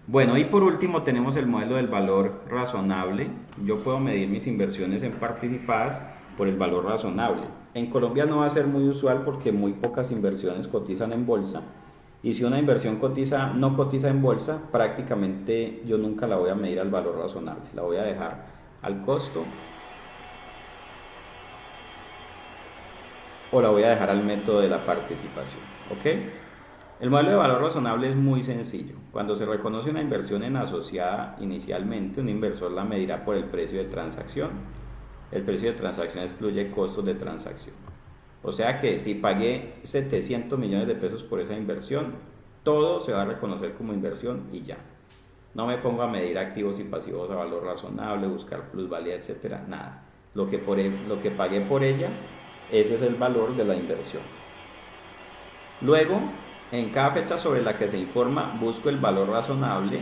Bueno, y por último tenemos el modelo del valor razonable. Yo puedo medir mis inversiones en participadas por el valor razonable. En Colombia no va a ser muy usual porque muy pocas inversiones cotizan en bolsa. Y si una inversión no cotiza en bolsa, prácticamente yo nunca la voy a medir al valor razonable. La voy a dejar al costo o la voy a dejar al método de la participación. ¿Ok? El modelo de valor razonable es muy sencillo. Cuando se reconoce una inversión en asociada inicialmente, un inversor la medirá por el precio de transacción. El precio de transacción excluye costos de transacción. O sea que si pagué 700 millones de pesos por esa inversión, todo se va a reconocer como inversión y ya. No me pongo a medir activos y pasivos a valor razonable, buscar plusvalía, etcétera, nada. Lo que pagué por ella, ese es el valor de la inversión. Luego, en cada fecha sobre la que se informa, busco el valor razonable,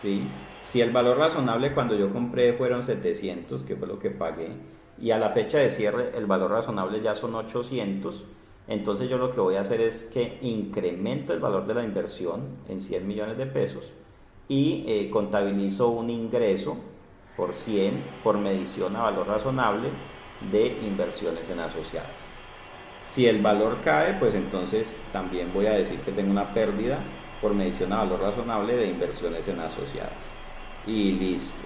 ¿sí? Si el valor razonable cuando yo compré fueron 700, que fue lo que pagué, y a la fecha de cierre el valor razonable ya son 800, entonces yo lo que voy a hacer es que incremento el valor de la inversión en 100 millones de pesos y contabilizo un ingreso por 100 por medición a valor razonable de inversiones en asociadas. Si el valor cae, pues entonces también voy a decir que tengo una pérdida por medición a valor razonable de inversiones en asociadas. Y listo,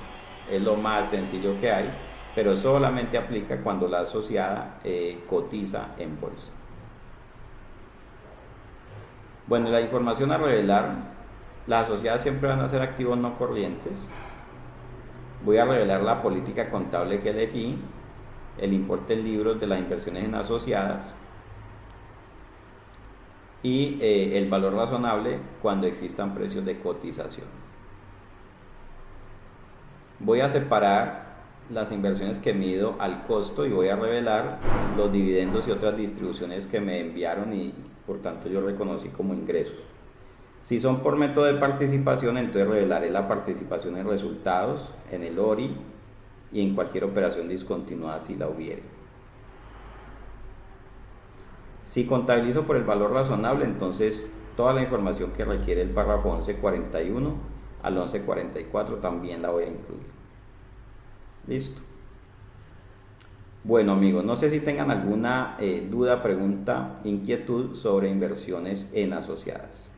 es lo más sencillo que hay, pero solamente aplica cuando la asociada cotiza en bolsa. Bueno, la información a revelar, las asociadas siempre van a ser activos no corrientes. Voy a revelar la política contable que elegí, el importe en libros de las inversiones en asociadas y el valor razonable cuando existan precios de cotización. Voy a separar las inversiones que mido al costo y voy a revelar los dividendos y otras distribuciones que me enviaron y por tanto yo reconocí como ingresos. Si son por método de participación, entonces revelaré la participación en resultados, en el ORI y en cualquier operación discontinuada si la hubiere. Si contabilizo por el valor razonable, entonces toda la información que requiere el párrafo 1141 al 1144 también la voy a incluir. Listo. Bueno amigos, no sé si tengan alguna duda, pregunta, inquietud sobre inversiones en asociadas.